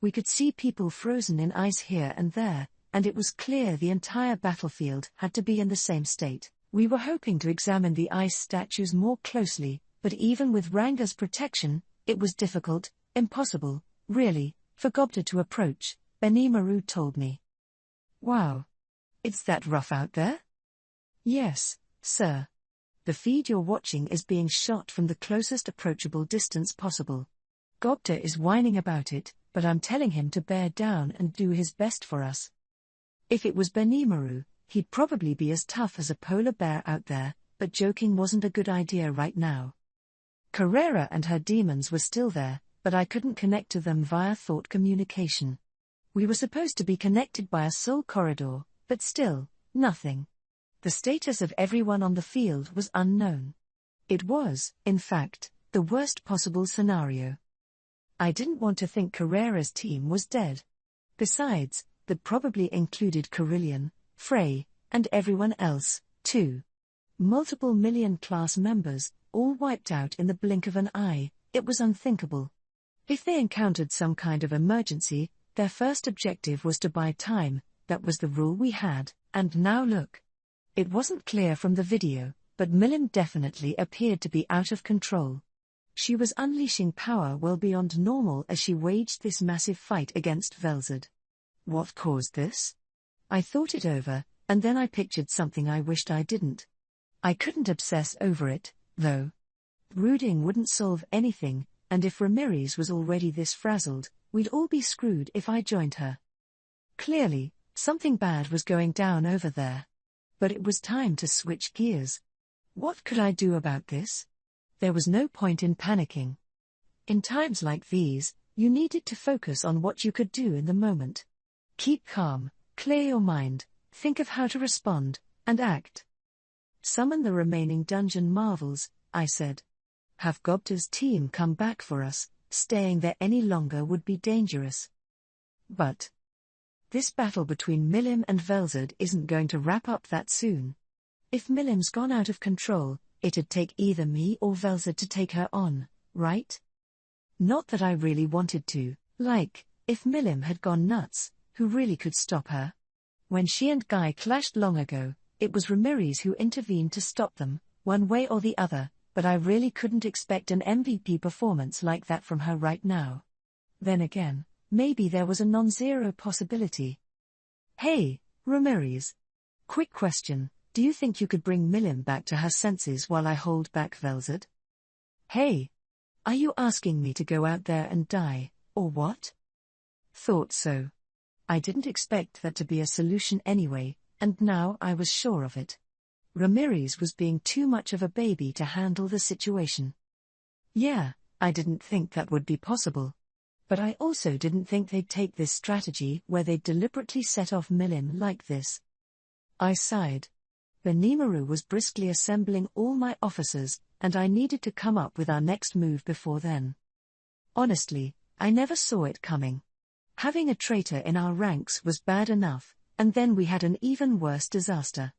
We could see people frozen in ice here and there, and it was clear the entire battlefield had to be in the same state. We were hoping to examine the ice statues more closely, but even with Ranga's protection, it was difficult, impossible, really, for Gobta to approach, Benimaru told me. "Wow. It's that rough out there?" "Yes, sir. The feed you're watching is being shot from the closest approachable distance possible. Gobta is whining about it, but I'm telling him to bear down and do his best for us." If it was Benimaru, he'd probably be as tough as a polar bear out there, but joking wasn't a good idea right now. Carrera and her demons were still there, but I couldn't connect to them via thought communication. We were supposed to be connected by a soul corridor, but still, nothing. The status of everyone on the field was unknown. It was, in fact, the worst possible scenario. I didn't want to think Carrera's team was dead. Besides, that probably included Carillion, Frey, and everyone else, too. Multiple million class members, all wiped out in the blink of an eye. It was unthinkable. If they encountered some kind of emergency, their first objective was to buy time. That was the rule we had, and now look. It wasn't clear from the video, but Milim definitely appeared to be out of control. She was unleashing power well beyond normal as she waged this massive fight against Velzard. What caused this? I thought it over, and then I pictured something I wished I didn't. I couldn't obsess over it, though. Brooding wouldn't solve anything, and if Ramirez was already this frazzled, we'd all be screwed if I joined her. Clearly, something bad was going down over there. But it was time to switch gears. What could I do about this? There was no point in panicking. In times like these, you needed to focus on what you could do in the moment. Keep calm, clear your mind, think of how to respond, and act. "Summon the remaining dungeon marvels," I said. "Have Gobta's team come back for us, staying there any longer would be dangerous." But this battle between Milim and Velzard isn't going to wrap up that soon. If Milim's gone out of control, it'd take either me or Velzard to take her on, right? Not that I really wanted to, like, if Milim had gone nuts, who really could stop her? When she and Guy clashed long ago, it was Ramirez who intervened to stop them, one way or the other, but I really couldn't expect an MVP performance like that from her right now. Then again, maybe there was a non-zero possibility. "Hey, Ramirez. Quick question, do you think you could bring Milim back to her senses while I hold back Velzard?" "Hey. Are you asking me to go out there and die, or what?" Thought so. I didn't expect that to be a solution anyway, and now I was sure of it. Ramirez was being too much of a baby to handle the situation. Yeah, I didn't think that would be possible. But I also didn't think they'd take this strategy where they'd deliberately set off Milim like this. I sighed. Benimaru was briskly assembling all my officers, and I needed to come up with our next move before then. Honestly, I never saw it coming. Having a traitor in our ranks was bad enough, and then we had an even worse disaster.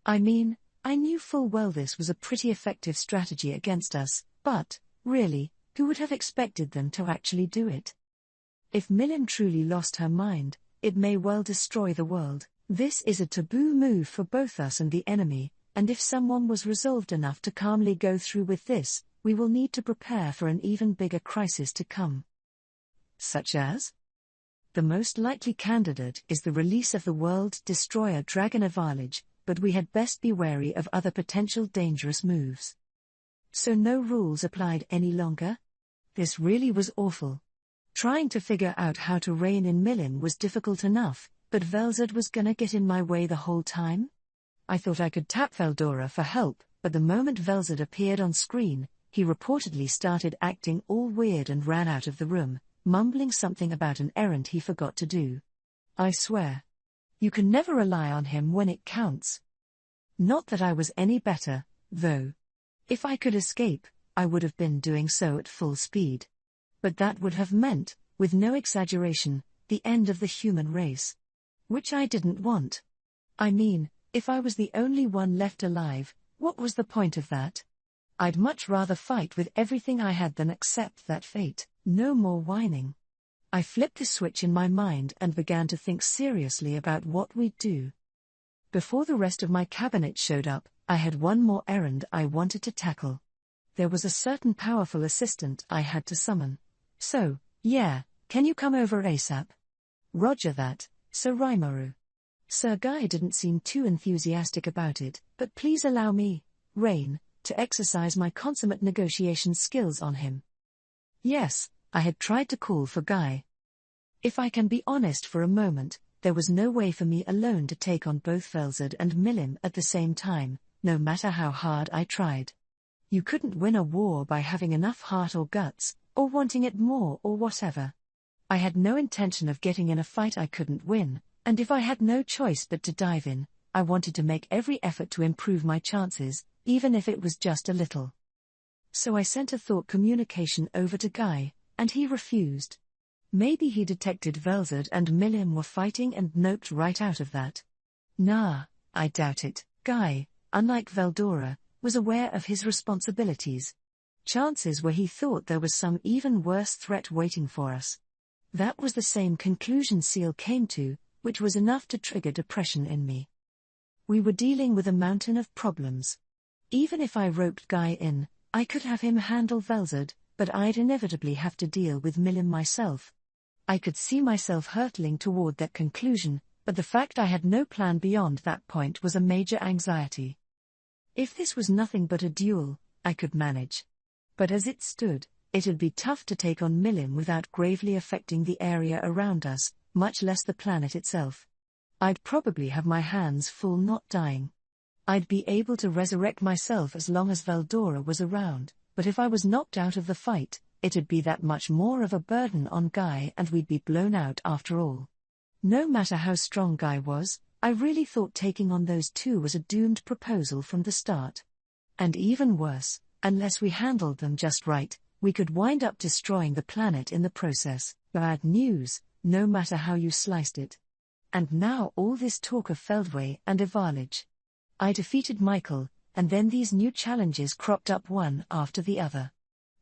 I mean, I knew full well this was a pretty effective strategy against us, but, really, who would have expected them to actually do it? If Milim truly lost her mind, it may well destroy the world, This is a taboo move for both us and the enemy, and if someone was resolved enough to calmly go through with this, we will need to prepare for an even bigger crisis to come. Such as? The most likely candidate is the release of the world destroyer Dragon Avalage, but we had best be wary of other potential dangerous moves. So no rules applied any longer? This really was awful. Trying to figure out how to rein in Milim was difficult enough, but Velzard was gonna get in my way the whole time? I thought I could tap Veldora for help, but the moment Velzard appeared on screen, he reportedly started acting all weird and ran out of the room, mumbling something about an errand he forgot to do. I swear. You can never rely on him when it counts. Not that I was any better, though. If I could escape, I would have been doing so at full speed. But that would have meant, with no exaggeration, the end of the human race. Which I didn't want. I mean, if I was the only one left alive, what was the point of that? I'd much rather fight with everything I had than accept that fate. No more whining. I flipped the switch in my mind and began to think seriously about what we'd do. Before the rest of my cabinet showed up, I had one more errand I wanted to tackle. There was a certain powerful assistant I had to summon. So, yeah, can you come over ASAP? Roger that, Sir Rimuru. Sir Guy didn't seem too enthusiastic about it, but please allow me, Rain, to exercise my consummate negotiation skills on him. Yes, I had tried to call for Guy. If I can be honest for a moment, there was no way for me alone to take on both Velzard and Milim at the same time, no matter how hard I tried. You couldn't win a war by having enough heart or guts, or wanting it more or whatever. I had no intention of getting in a fight I couldn't win, and if I had no choice but to dive in, I wanted to make every effort to improve my chances, even if it was just a little. So I sent a thought communication over to Guy, and he refused. Maybe he detected Velzard and Milim were fighting and noped right out of that. Nah, I doubt it. Guy, unlike Veldora, was aware of his responsibilities. Chances were he thought there was some even worse threat waiting for us. That was the same conclusion Seal came to, which was enough to trigger depression in me. We were dealing with a mountain of problems. Even if I roped Guy in, I could have him handle Velzard, but I'd inevitably have to deal with Milim myself. I could see myself hurtling toward that conclusion, but the fact I had no plan beyond that point was a major anxiety. If this was nothing but a duel, I could manage. But as it stood, it'd be tough to take on Milim without gravely affecting the area around us, much less the planet itself. I'd probably have my hands full not dying. I'd be able to resurrect myself as long as Veldora was around, but if I was knocked out of the fight, it'd be that much more of a burden on Guy and we'd be blown out after all. No matter how strong Guy was, I really thought taking on those two was a doomed proposal from the start. And even worse, unless we handled them just right, we could wind up destroying the planet in the process. Bad news, no matter how you sliced it. And now all this talk of Feldway and Avalage. I defeated Michael, and then these new challenges cropped up one after the other.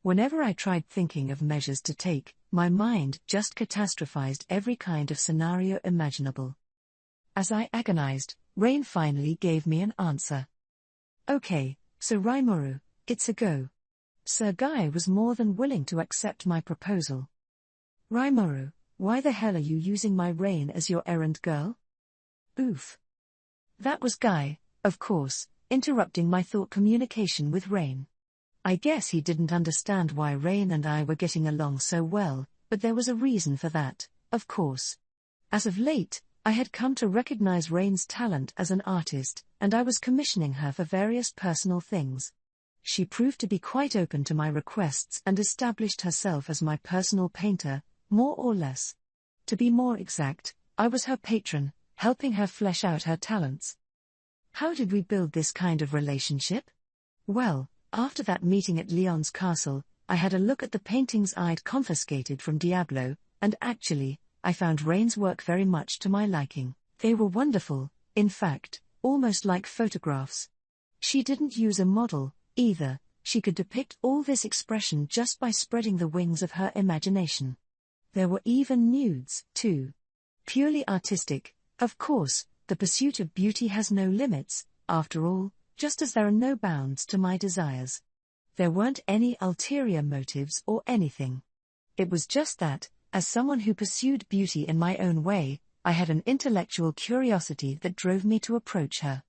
Whenever I tried thinking of measures to take, my mind just catastrophized every kind of scenario imaginable. As I agonized, Rain finally gave me an answer. Okay, so Rimuru, it's a go. Sir Guy was more than willing to accept my proposal. Rimuru, why the hell are you using my Rain as your errand girl? Oof. That was Guy, of course, interrupting my thought communication with Rain. I guess he didn't understand why Rain and I were getting along so well, but there was a reason for that, of course. As of late, I had come to recognize Rain's talent as an artist, and I was commissioning her for various personal things. She proved to be quite open to my requests and established herself as my personal painter, more or less. To be more exact, I was her patron, helping her flesh out her talents. How did we build this kind of relationship? Well, after that meeting at Leon's castle, I had a look at the paintings I'd confiscated from Diablo, and actually, I found Rain's work very much to my liking. They were wonderful, in fact, almost like photographs. She didn't use a model, either. She could depict all this expression just by spreading the wings of her imagination. There were even nudes, too. Purely artistic, of course, The pursuit of beauty has no limits, after all, just as there are no bounds to my desires. There weren't any ulterior motives or anything. It was just that, as someone who pursued beauty in my own way, I had an intellectual curiosity that drove me to approach her.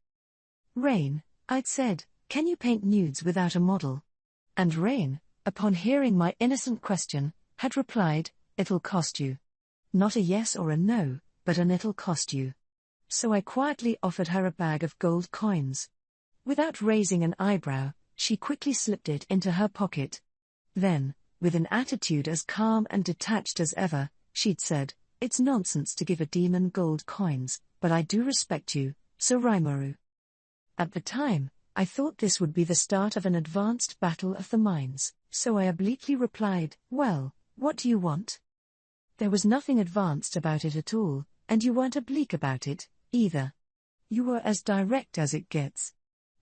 "Rain," I'd said, "can you paint nudes without a model?" And Rain, upon hearing my innocent question, had replied, "It'll cost you." Not a yes or a no, but an "it'll cost you." So I quietly offered her a bag of gold coins. Without raising an eyebrow, she quickly slipped it into her pocket. Then, with an attitude as calm and detached as ever, she'd said, "It's nonsense to give a demon gold coins, but I do respect you, so Rimuru." At the time, I thought this would be the start of an advanced battle of the minds, so I obliquely replied, "Well, what do you want?" There was nothing advanced about it at all, and you weren't oblique about it, either. You were as direct as it gets.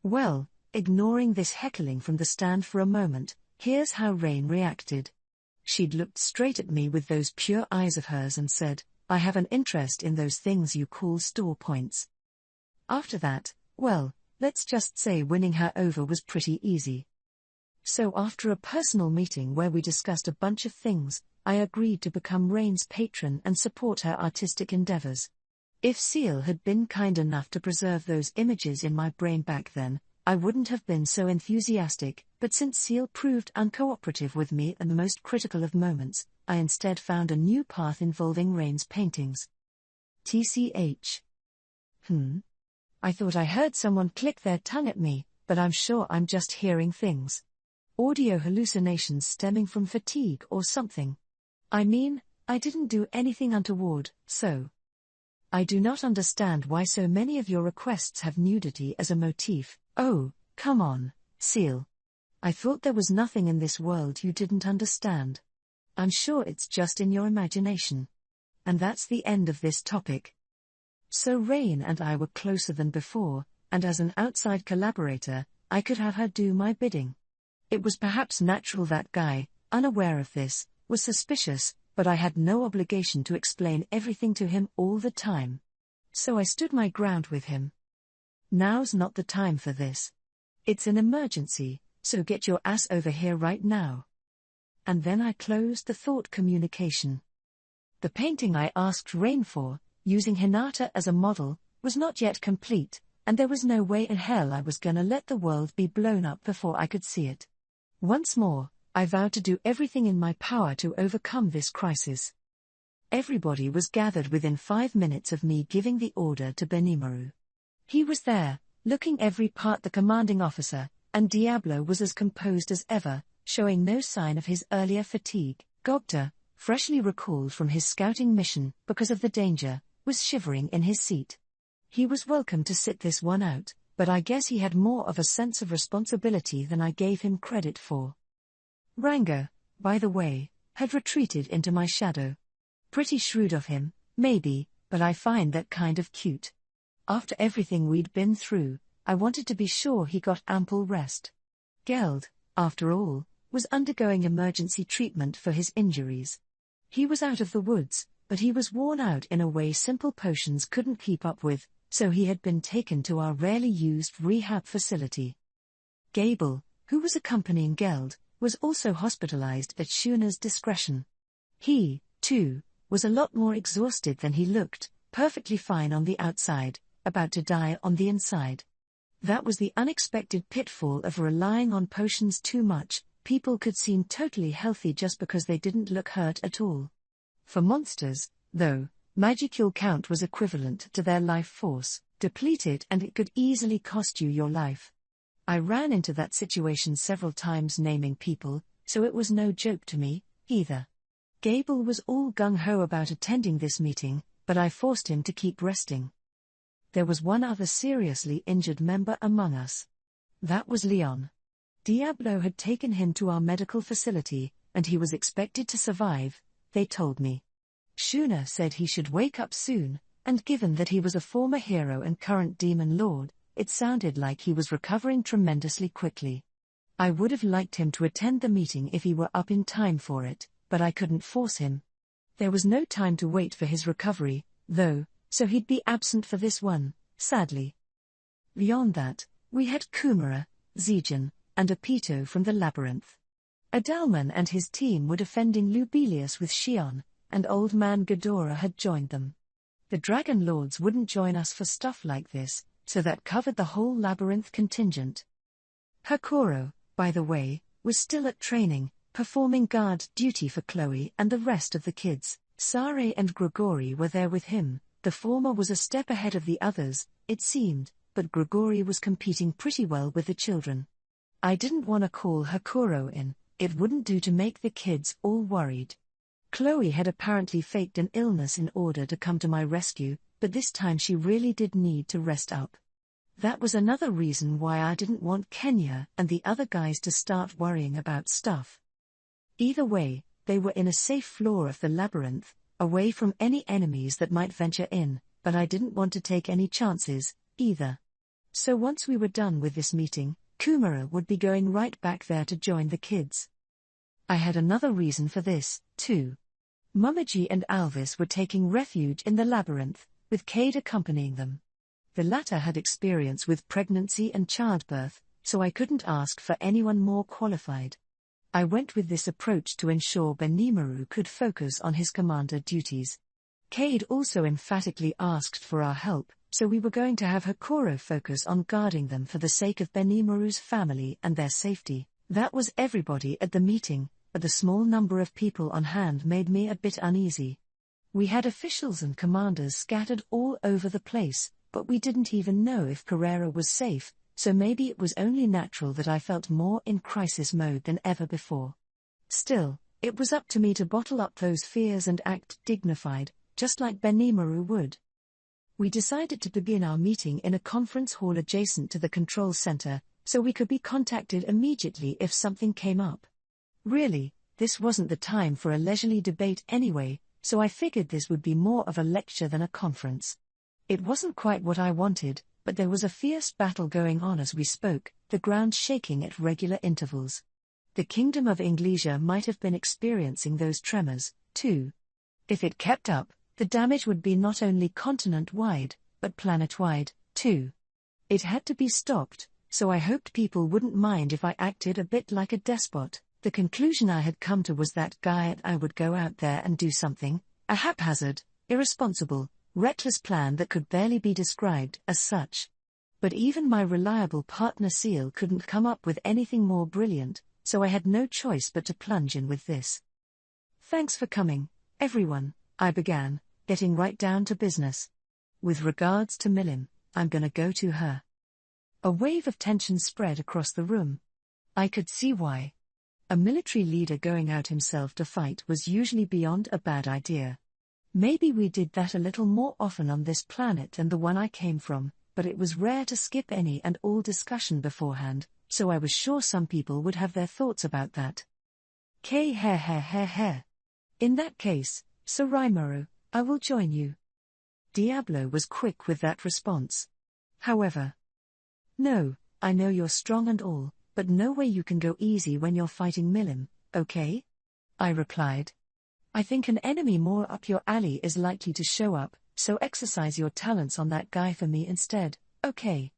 Well, ignoring this heckling from the stand for a moment, here's how Rain reacted. She'd looked straight at me with those pure eyes of hers and said, "I have an interest in those things you call store points." After that, well, let's just say winning her over was pretty easy. So after a personal meeting where we discussed a bunch of things, I agreed to become Rain's patron and support her artistic endeavors. If Seal had been kind enough to preserve those images in my brain back then, I wouldn't have been so enthusiastic, but since Seal proved uncooperative with me at the most critical of moments, I instead found a new path involving Rain's paintings. TCH. I thought I heard someone click their tongue at me, but I'm sure I'm just hearing things. Audio hallucinations stemming from fatigue or something. I mean, I didn't do anything untoward, so. I do not understand why so many of your requests have nudity as a motif. Oh, come on, Seal. I thought there was nothing in this world you didn't understand. I'm sure it's just in your imagination. And that's the end of this topic. So Rain and I were closer than before, and as an outside collaborator, I could have her do my bidding. It was perhaps natural that Guy, unaware of this, was suspicious, but I had no obligation to explain everything to him all the time. So I stood my ground with him. Now's not the time for this. It's an emergency, so get your ass over here right now. And then I closed the thought communication. The painting I asked Rain for, using Hinata as a model, was not yet complete, and there was no way in hell I was gonna let the world be blown up before I could see it. Once more, I vowed to do everything in my power to overcome this crisis. Everybody was gathered within 5 minutes of me giving the order to Benimaru. He was there, looking every part the commanding officer, and Diablo was as composed as ever, showing no sign of his earlier fatigue. Gogta, freshly recalled from his scouting mission because of the danger, was shivering in his seat. He was welcome to sit this one out, but I guess he had more of a sense of responsibility than I gave him credit for. Ranga, by the way, had retreated into my shadow. Pretty shrewd of him, maybe, but I find that kind of cute. After everything we'd been through, I wanted to be sure he got ample rest. Geld, after all, was undergoing emergency treatment for his injuries. He was out of the woods, but he was worn out in a way simple potions couldn't keep up with, so he had been taken to our rarely used rehab facility. Gable, who was accompanying Geld, was also hospitalized at Shuna's discretion. He, too, was a lot more exhausted than he looked, perfectly fine on the outside, about to die on the inside. That was the unexpected pitfall of relying on potions too much. People could seem totally healthy just because they didn't look hurt at all. For monsters, though, magicule count was equivalent to their life force, depleted, and it could easily cost you your life. I ran into that situation several times naming people, so it was no joke to me, either. Gable was all gung-ho about attending this meeting, but I forced him to keep resting. There was one other seriously injured member among us. That was Leon. Diablo had taken him to our medical facility, and he was expected to survive, they told me. Shuna said he should wake up soon, and given that he was a former hero and current demon lord, it sounded like he was recovering tremendously quickly. I would have liked him to attend the meeting if he were up in time for it, but I couldn't force him. There was no time to wait for his recovery, though, so he'd be absent for this one, sadly. Beyond that, we had Kumara, Zijin, and Apito from the labyrinth. Adalman and his team were defending Lubelius with Shion, and Old Man Ghidorah had joined them. The Dragon Lords wouldn't join us for stuff like this, so that covered the whole labyrinth contingent. Hakoro, by the way, was still at training, performing guard duty for Chloe and the rest of the kids. Sare and Grigori were there with him. The former was a step ahead of the others, it seemed, but Grigori was competing pretty well with the children. I didn't want to call Hakoro in, it wouldn't do to make the kids all worried. Chloe had apparently faked an illness in order to come to my rescue, but this time she really did need to rest up. That was another reason why I didn't want Kenya and the other guys to start worrying about stuff. Either way, they were in a safe floor of the labyrinth, away from any enemies that might venture in, but I didn't want to take any chances, either. So once we were done with this meeting, Kumara would be going right back there to join the kids. I had another reason for this, too. Mumiji and Alvis were taking refuge in the labyrinth, with Cade accompanying them. The latter had experience with pregnancy and childbirth, so I couldn't ask for anyone more qualified. I went with this approach to ensure Benimaru could focus on his commander duties. Cade also emphatically asked for our help, so we were going to have Hakoro focus on guarding them for the sake of Benimaru's family and their safety. That was everybody at the meeting, but the small number of people on hand made me a bit uneasy. We had officials and commanders scattered all over the place, but we didn't even know if Carrera was safe, so maybe it was only natural that I felt more in crisis mode than ever before. Still, it was up to me to bottle up those fears and act dignified, just like Benimaru would. We decided to begin our meeting in a conference hall adjacent to the control center, so we could be contacted immediately if something came up. Really, this wasn't the time for a leisurely debate anyway, so I figured this would be more of a lecture than a conference. It wasn't quite what I wanted, but there was a fierce battle going on as we spoke, the ground shaking at regular intervals. The Kingdom of Inglesia might have been experiencing those tremors, too. If it kept up, the damage would be not only continent-wide, but planet-wide, too. It had to be stopped, so I hoped people wouldn't mind if I acted a bit like a despot. The conclusion I had come to was that I would go out there and do something, a haphazard, irresponsible, reckless plan that could barely be described as such. But even my reliable partner Seal couldn't come up with anything more brilliant, so I had no choice but to plunge in with this. "Thanks for coming, everyone," I began, getting right down to business. "With regards to Milim, I'm gonna go to her." A wave of tension spread across the room. I could see why. A military leader going out himself to fight was usually beyond a bad idea. Maybe we did that a little more often on this planet than the one I came from, but it was rare to skip any and all discussion beforehand, so I was sure some people would have their thoughts about that. In that case, Soraimaru, I will join you. Diablo was quick with that response. However, "No, I know you're strong and all, but no way you can go easy when you're fighting Milim, okay?" I replied. "I think an enemy more up your alley is likely to show up, so exercise your talents on that guy for me instead, okay?"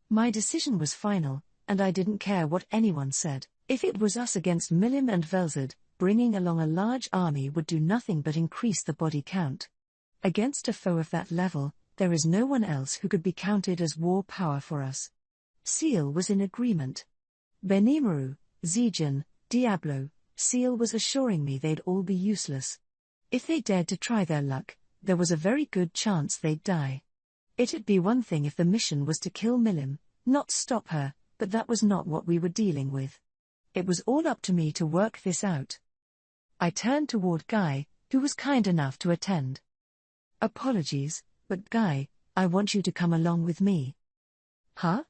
My decision was final, and I didn't care what anyone said. If it was us against Milim and Velzad, bringing along a large army would do nothing but increase the body count. Against a foe of that level, there is no one else who could be counted as war power for us. Seal was in agreement. Benimaru, Zijin, Diablo, Seal was assuring me they'd all be useless. If they dared to try their luck, there was a very good chance they'd die. It'd be one thing if the mission was to kill Milim, not stop her, but that was not what we were dealing with. It was all up to me to work this out. I turned toward Guy, who was kind enough to attend. "Apologies, but Guy, I want you to come along with me." "Huh?"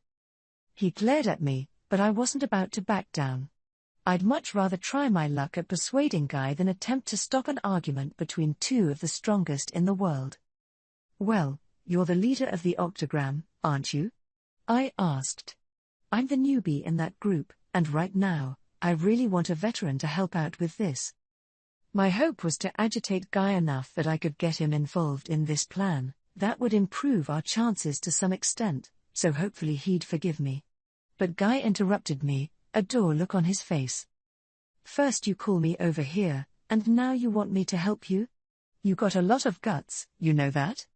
He glared at me, but I wasn't about to back down. I'd much rather try my luck at persuading Guy than attempt to stop an argument between two of the strongest in the world. "Well, you're the leader of the Octagram, aren't you?" I asked. "I'm the newbie in that group, and right now, I really want a veteran to help out with this." My hope was to agitate Guy enough that I could get him involved in this plan, That would improve our chances to some extent, so hopefully he'd forgive me. But Guy interrupted me, a door look on his face. First you call me over here, and now you want me to help you? You got a lot of guts, you know that?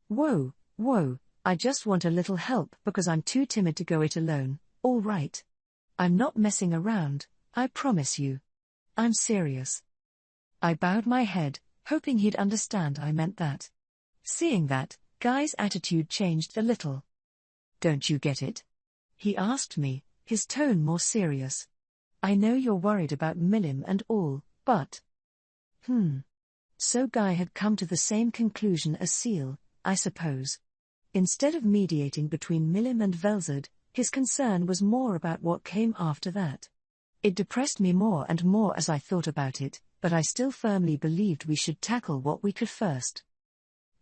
Whoa, I just want a little help because I'm too timid to go it alone, all right? I'm not messing around, I promise you. I'm serious. I bowed my head, hoping he'd understand I meant that. Seeing that, Guy's attitude changed a little. Don't you get it? He asked me, his tone more serious. I know you're worried about Milim and all, but... So Guy had come to the same conclusion as Seal, I suppose. Instead of mediating between Milim and Velzard, his concern was more about what came after that. It depressed me more and more as I thought about it, but I still firmly believed we should tackle what we could first.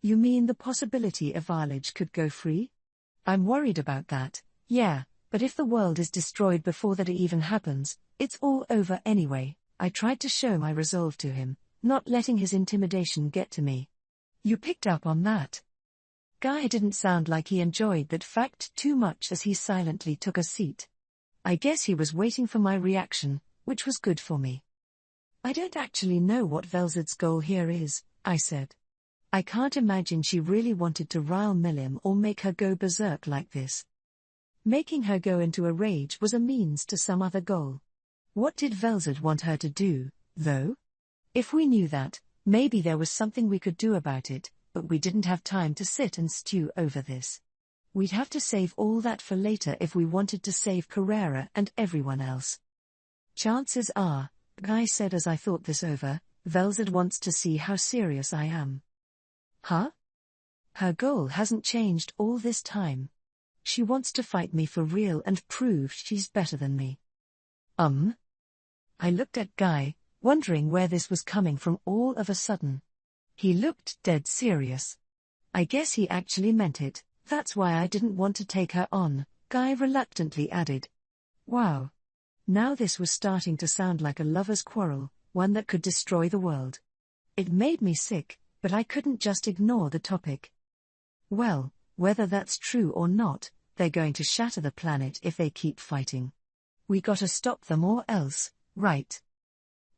You mean the possibility a village could go free? I'm worried about that, yeah, but if the world is destroyed before that even happens, it's all over anyway. I tried to show my resolve to him, not letting his intimidation get to me. You picked up on that. Guy didn't sound like he enjoyed that fact too much as he silently took a seat. I guess he was waiting for my reaction, which was good for me. I don't actually know what Velzard's goal here is, I said. I can't imagine she really wanted to rile Milim or make her go berserk like this. Making her go into a rage was a means to some other goal. What did Velzard want her to do, though? If we knew that, maybe there was something we could do about it, but we didn't have time to sit and stew over this. We'd have to save all that for later if we wanted to save Carrera and everyone else. Chances are, Guy said as I thought this over, Velzard wants to see how serious I am. Huh? Her goal hasn't changed all this time. She wants to fight me for real and prove she's better than me. I looked at Guy, wondering where this was coming from all of a sudden. He looked dead serious. I guess he actually meant it, that's why I didn't want to take her on, Guy reluctantly added. Wow. Now this was starting to sound like a lover's quarrel, one that could destroy the world. It made me sick, but I couldn't just ignore the topic. Well, whether that's true or not, they're going to shatter the planet if they keep fighting. We gotta stop them or else, right?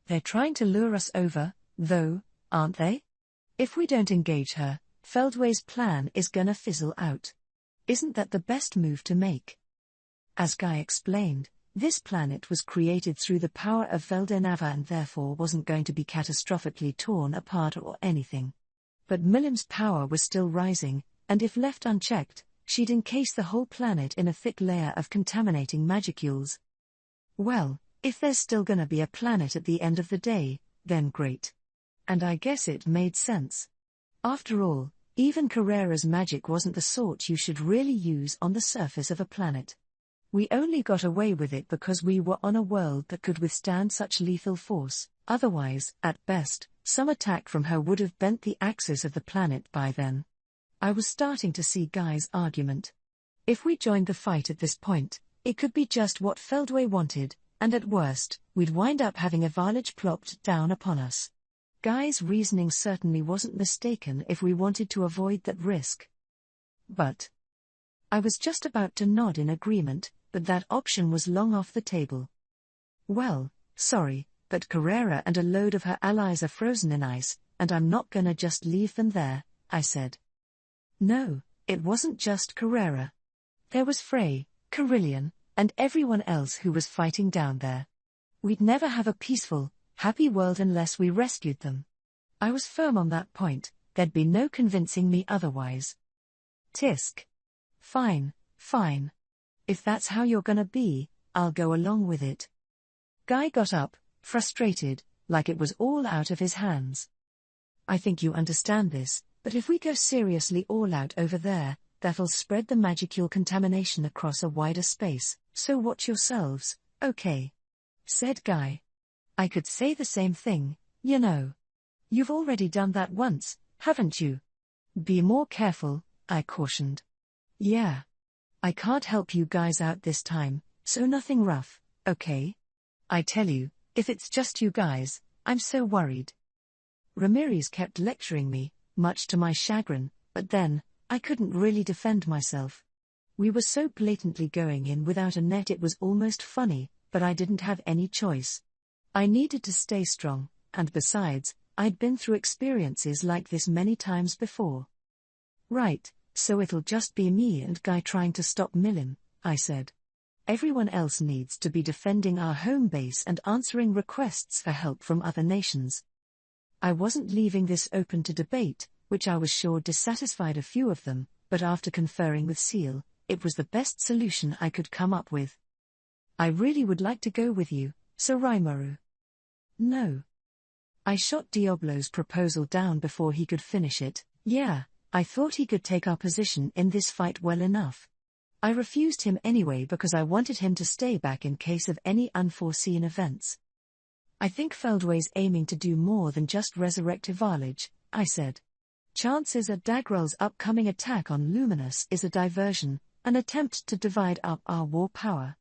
They're trying to lure us over, though, aren't they? If we don't engage her, Feldway's plan is gonna fizzle out. Isn't that the best move to make? As Guy explained, this planet was created through the power of Veldenava and therefore wasn't going to be catastrophically torn apart or anything. But Milim's power was still rising, and if left unchecked, she'd encase the whole planet in a thick layer of contaminating magicules. Well, if there's still gonna be a planet at the end of the day, then great. And I guess it made sense. After all, even Carrera's magic wasn't the sort you should really use on the surface of a planet. We only got away with it because we were on a world that could withstand such lethal force, otherwise, at best, some attack from her would have bent the axis of the planet by then. I was starting to see Guy's argument. If we joined the fight at this point, it could be just what Feldway wanted, and at worst, we'd wind up having a village plopped down upon us. Guy's reasoning certainly wasn't mistaken if we wanted to avoid that risk. But I was just about to nod in agreement, but that option was long off the table. Well, sorry, but Carrera and a load of her allies are frozen in ice, and I'm not gonna just leave them there, I said. No, it wasn't just Carrera. There was Frey, Carillion, and everyone else who was fighting down there. We'd never have a peaceful, happy world unless we rescued them. I was firm on that point, there'd be no convincing me otherwise. Tisk. Fine. If that's how you're gonna be, I'll go along with it. Guy got up, frustrated, like it was all out of his hands. I think you understand this, but if we go seriously all out over there, that'll spread the magicule contamination across a wider space, so watch yourselves, okay? Said Guy. I could say the same thing, you know. You've already done that once, haven't you? Be more careful, I cautioned. Yeah. I can't help you guys out this time, so nothing rough, okay? I tell you, if it's just you guys, I'm so worried. Ramirez kept lecturing me, much to my chagrin, But then, I couldn't really defend myself. We were so blatantly going in without a net it was almost funny, but I didn't have any choice. I needed to stay strong, and besides, I'd been through experiences like this many times before. Right, so it'll just be me and Guy trying to stop Milim, I said. Everyone else needs to be defending our home base and answering requests for help from other nations. I wasn't leaving this open to debate, which I was sure dissatisfied a few of them, but after conferring with Seal, it was the best solution I could come up with. I really would like to go with you, Sir Rimuru. No. I shot Diablo's proposal down before he could finish it. Yeah, I thought he could take our position in this fight well enough. I refused him anyway because I wanted him to stay back in case of any unforeseen events. I think Feldway's aiming to do more than just resurrect Ivalij, I said. Chances are Dagrel's upcoming attack on Luminous is a diversion, an attempt to divide up our war power.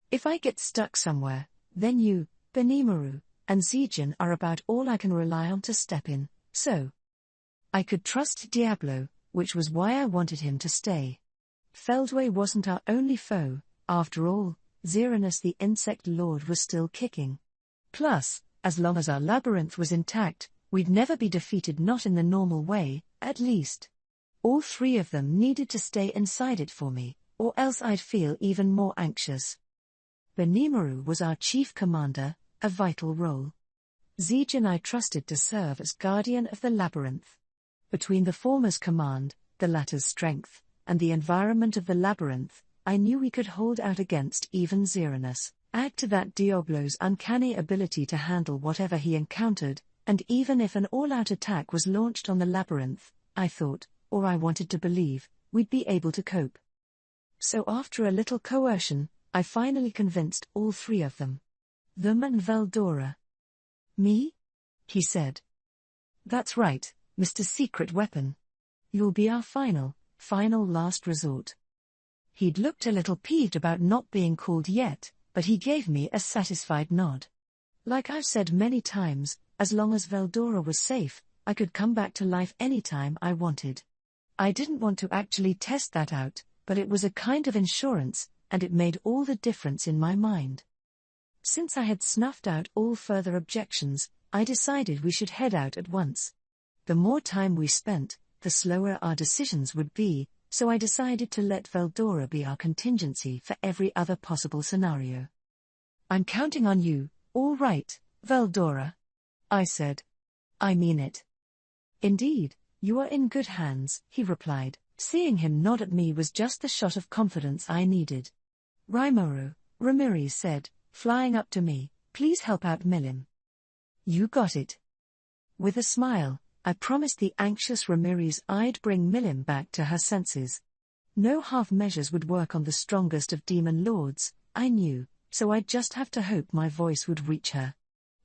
If I get stuck somewhere, then you, Benimaru, and Zijin are about all I can rely on to step in, so. I could trust Diablo, which was why I wanted him to stay. Feldway wasn't our only foe, after all, Xeranus the Insect Lord was still kicking. Plus, as long as our labyrinth was intact, we'd never be defeated, not in the normal way, at least. All three of them needed to stay inside it for me, or else I'd feel even more anxious. Benimaru was our chief commander, a vital role. Zijin I trusted to serve as guardian of the labyrinth. Between the former's command, the latter's strength, and the environment of the labyrinth, I knew we could hold out against even Xeranus. Add to that Diablo's uncanny ability to handle whatever he encountered, and even if an all-out attack was launched on the labyrinth, I thought, or I wanted to believe, we'd be able to cope. So after a little coercion, I finally convinced all three of them. Them and Veldora. Me? He said. That's right, Mr. Secret Weapon. You'll be our final last resort. He'd looked a little peeved about not being called yet, but he gave me a satisfied nod. Like I've said many times, as long as Veldora was safe, I could come back to life anytime I wanted. I didn't want to actually test that out, but it was a kind of insurance, and it made all the difference in my mind. Since I had snuffed out all further objections, I decided we should head out at once. The more time we spent, the slower our decisions would be, so I decided to let Veldora be our contingency for every other possible scenario. I'm counting on you, all right, Veldora, I said. I mean it. Indeed, you are in good hands, he replied. Seeing him nod at me was just the shot of confidence I needed. Rimuru, Ramirez said, flying up to me, please help out Milim. You got it. With a smile, I promised the anxious Ramirez I'd bring Milim back to her senses. No half measures would work on the strongest of demon lords, I knew, so I'd just have to hope my voice would reach her.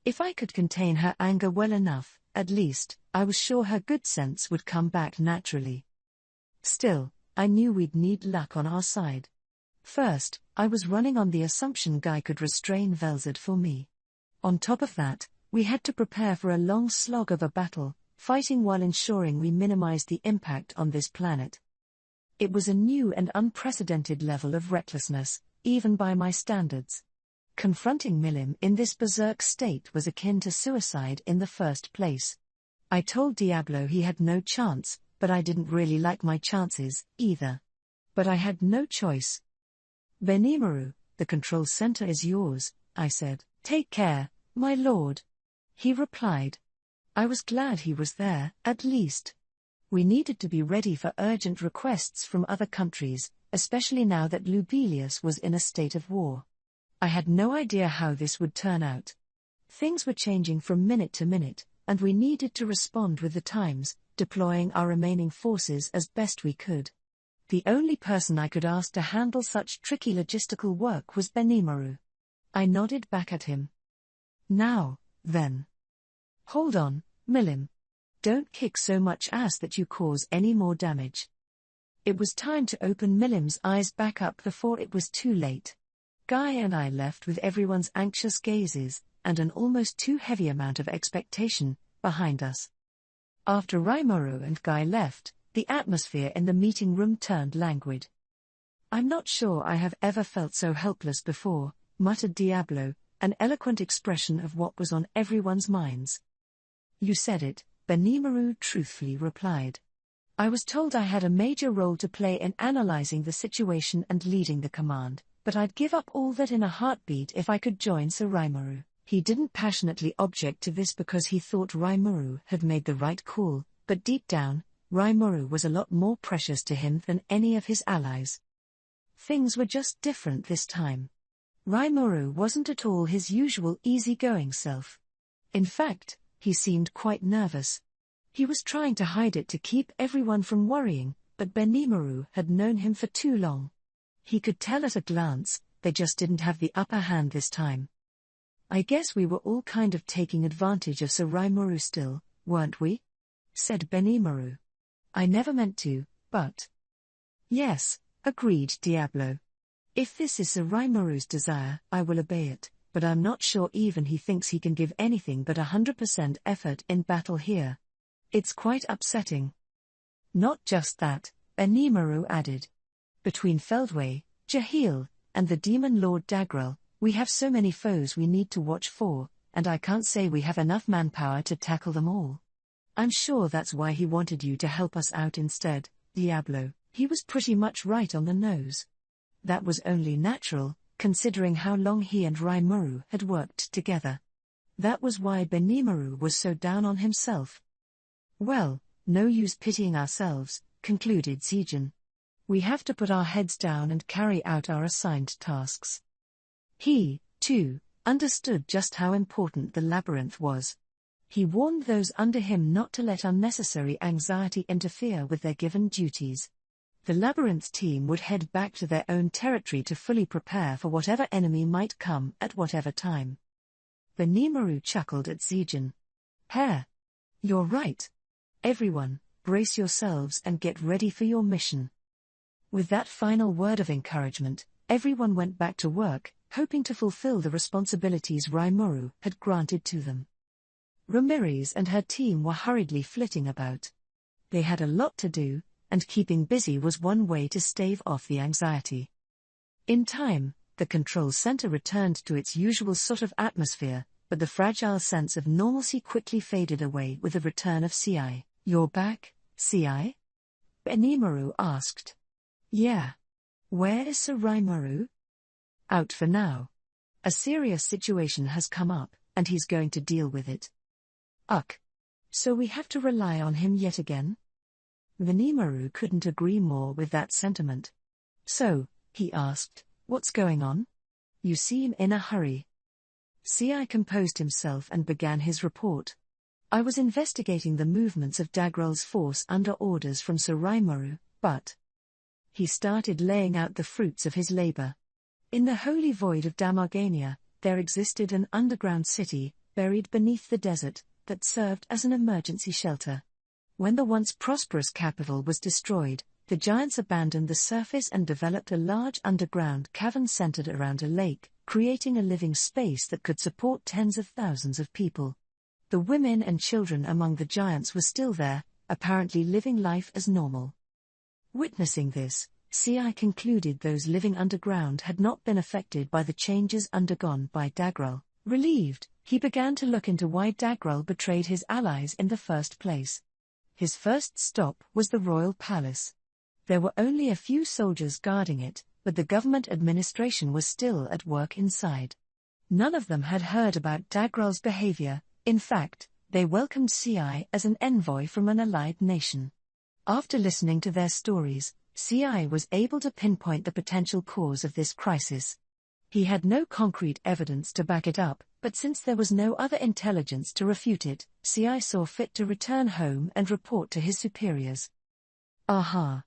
If I could contain her anger well enough, at least, I was sure her good sense would come back naturally. Still, I knew we'd need luck on our side. First, I was running on the assumption Guy could restrain Velzad for me. On top of that, we had to prepare for a long slog of a battle, fighting while ensuring we minimized the impact on this planet. It was a new and unprecedented level of recklessness, even by my standards. Confronting Milim in this berserk state was akin to suicide in the first place. I told Diablo he had no chance, but I didn't really like my chances, either. But I had no choice. Benimaru, the control center is yours, I said. Take care, my lord. He replied. I was glad he was there, at least. We needed to be ready for urgent requests from other countries, especially now that Lubelius was in a state of war. I had no idea how this would turn out. Things were changing from minute to minute, and we needed to respond with the times, deploying our remaining forces as best we could. The only person I could ask to handle such tricky logistical work was Benimaru. I nodded back at him. Now, then. Hold on, Milim. Don't kick so much ass that you cause any more damage. It was time to open Milim's eyes back up before it was too late. Guy and I left with everyone's anxious gazes, and an almost too heavy amount of expectation, behind us. After Rimuru and Guy left, The atmosphere in the meeting room turned languid. "I'm not sure I have ever felt so helpless before," muttered Diablo, an eloquent expression of what was on everyone's minds. "You said it," Benimaru truthfully replied. "I was told I had a major role to play in analyzing the situation and leading the command, but I'd give up all that in a heartbeat if I could join Sir Rimuru." He didn't passionately object to this because he thought Rimuru had made the right call, but deep down, Rimuru was a lot more precious to him than any of his allies. Things were just different this time. Rimuru wasn't at all his usual easygoing self. In fact, he seemed quite nervous. He was trying to hide it to keep everyone from worrying, but Benimaru had known him for too long. He could tell at a glance, they just didn't have the upper hand this time. "I guess we were all kind of taking advantage of Sir Rimuru still, weren't we?" said Benimaru. "I never meant to, but..." "Yes," agreed Diablo. "If this is Sir Rimuru's desire, I will obey it, but I'm not sure even he thinks he can give anything but 100% effort in battle here. It's quite upsetting." "Not just that," Benimaru added. "Between Feldway, Jahil, and the Demon Lord Dagrel, we have so many foes we need to watch for, and I can't say we have enough manpower to tackle them all. I'm sure that's why he wanted you to help us out instead, Diablo." He was pretty much right on the nose. That was only natural, considering how long he and Rimuru had worked together. That was why Benimaru was so down on himself. "Well, no use pitying ourselves," concluded Zijin. "We have to put our heads down and carry out our assigned tasks." He, too, understood just how important the labyrinth was. He warned those under him not to let unnecessary anxiety interfere with their given duties. The labyrinth team would head back to their own territory to fully prepare for whatever enemy might come at whatever time. Benimaru chuckled at Zijin. "Heh. You're right. Everyone, brace yourselves and get ready for your mission." With that final word of encouragement, everyone went back to work, hoping to fulfill the responsibilities Rimuru had granted to them. Ramirez and her team were hurriedly flitting about. They had a lot to do, and keeping busy was one way to stave off the anxiety. In time, the control center returned to its usual sort of atmosphere, but the fragile sense of normalcy quickly faded away with the return of CI. "You're back, CI?" Benimaru asked. "Yeah. Where is Sir Rimuru?" "Out for now. A serious situation has come up, and he's going to deal with it." "Ugh. So we have to rely on him yet again?" Benimaru couldn't agree more with that sentiment. "So," he asked, "what's going on? You seem in a hurry." CI composed himself and began his report. "I was investigating the movements of Dagrel's force under orders from Sir Rimuru, but..." He started laying out the fruits of his labor. In the holy void of Damargania, there existed an underground city, buried beneath the desert, that served as an emergency shelter. When the once prosperous capital was destroyed, the giants abandoned the surface and developed a large underground cavern centered around a lake, creating a living space that could support tens of thousands of people. The women and children among the giants were still there, apparently living life as normal. Witnessing this, CI concluded those living underground had not been affected by the changes undergone by Dagrel. Relieved, he began to look into why Dagrel betrayed his allies in the first place. His first stop was the royal palace. There were only a few soldiers guarding it, but the government administration was still at work inside. None of them had heard about Dagrel's behavior. In fact, they welcomed CI as an envoy from an allied nation. After listening to their stories, CI was able to pinpoint the potential cause of this crisis. He had no concrete evidence to back it up, but since there was no other intelligence to refute it, CI saw fit to return home and report to his superiors. Aha!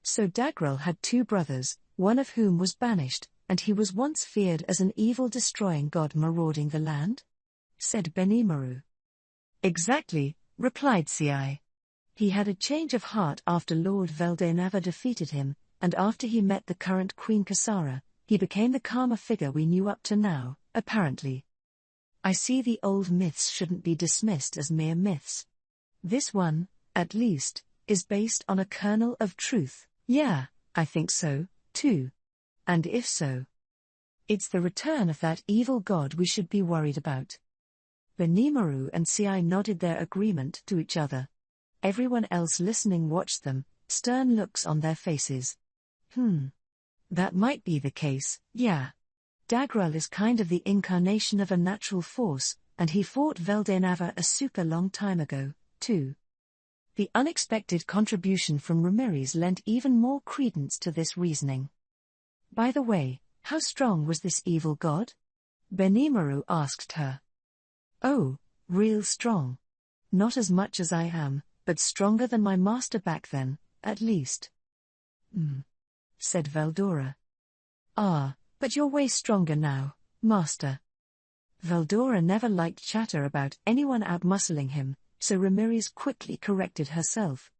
So Dagrel had two brothers, one of whom was banished, and he was once feared as an evil destroying god marauding the land? Said Benimaru. Exactly, replied CI. He had a change of heart after Lord Veldenava defeated him, and after he met the current Queen Kasara, he became the calmer figure we knew up to now, apparently. I see the old myths shouldn't be dismissed as mere myths. This one, at least, is based on a kernel of truth. Yeah, I think so, too. And if so, it's the return of that evil god we should be worried about. Benimaru and Ci nodded their agreement to each other. Everyone else listening watched them, stern looks on their faces. That might be the case, yeah. Dagral is kind of the incarnation of a natural force, and he fought Veldenava a super long time ago, too. The unexpected contribution from Ramirez lent even more credence to this reasoning. By the way, how strong was this evil god? Benimaru asked her. Oh, real strong. Not as much as I am, but stronger than my master back then, at least. Said Veldora. Ah, but you're way stronger now, master. Veldora never liked chatter about anyone outmuscling him, so Ramirez quickly corrected herself.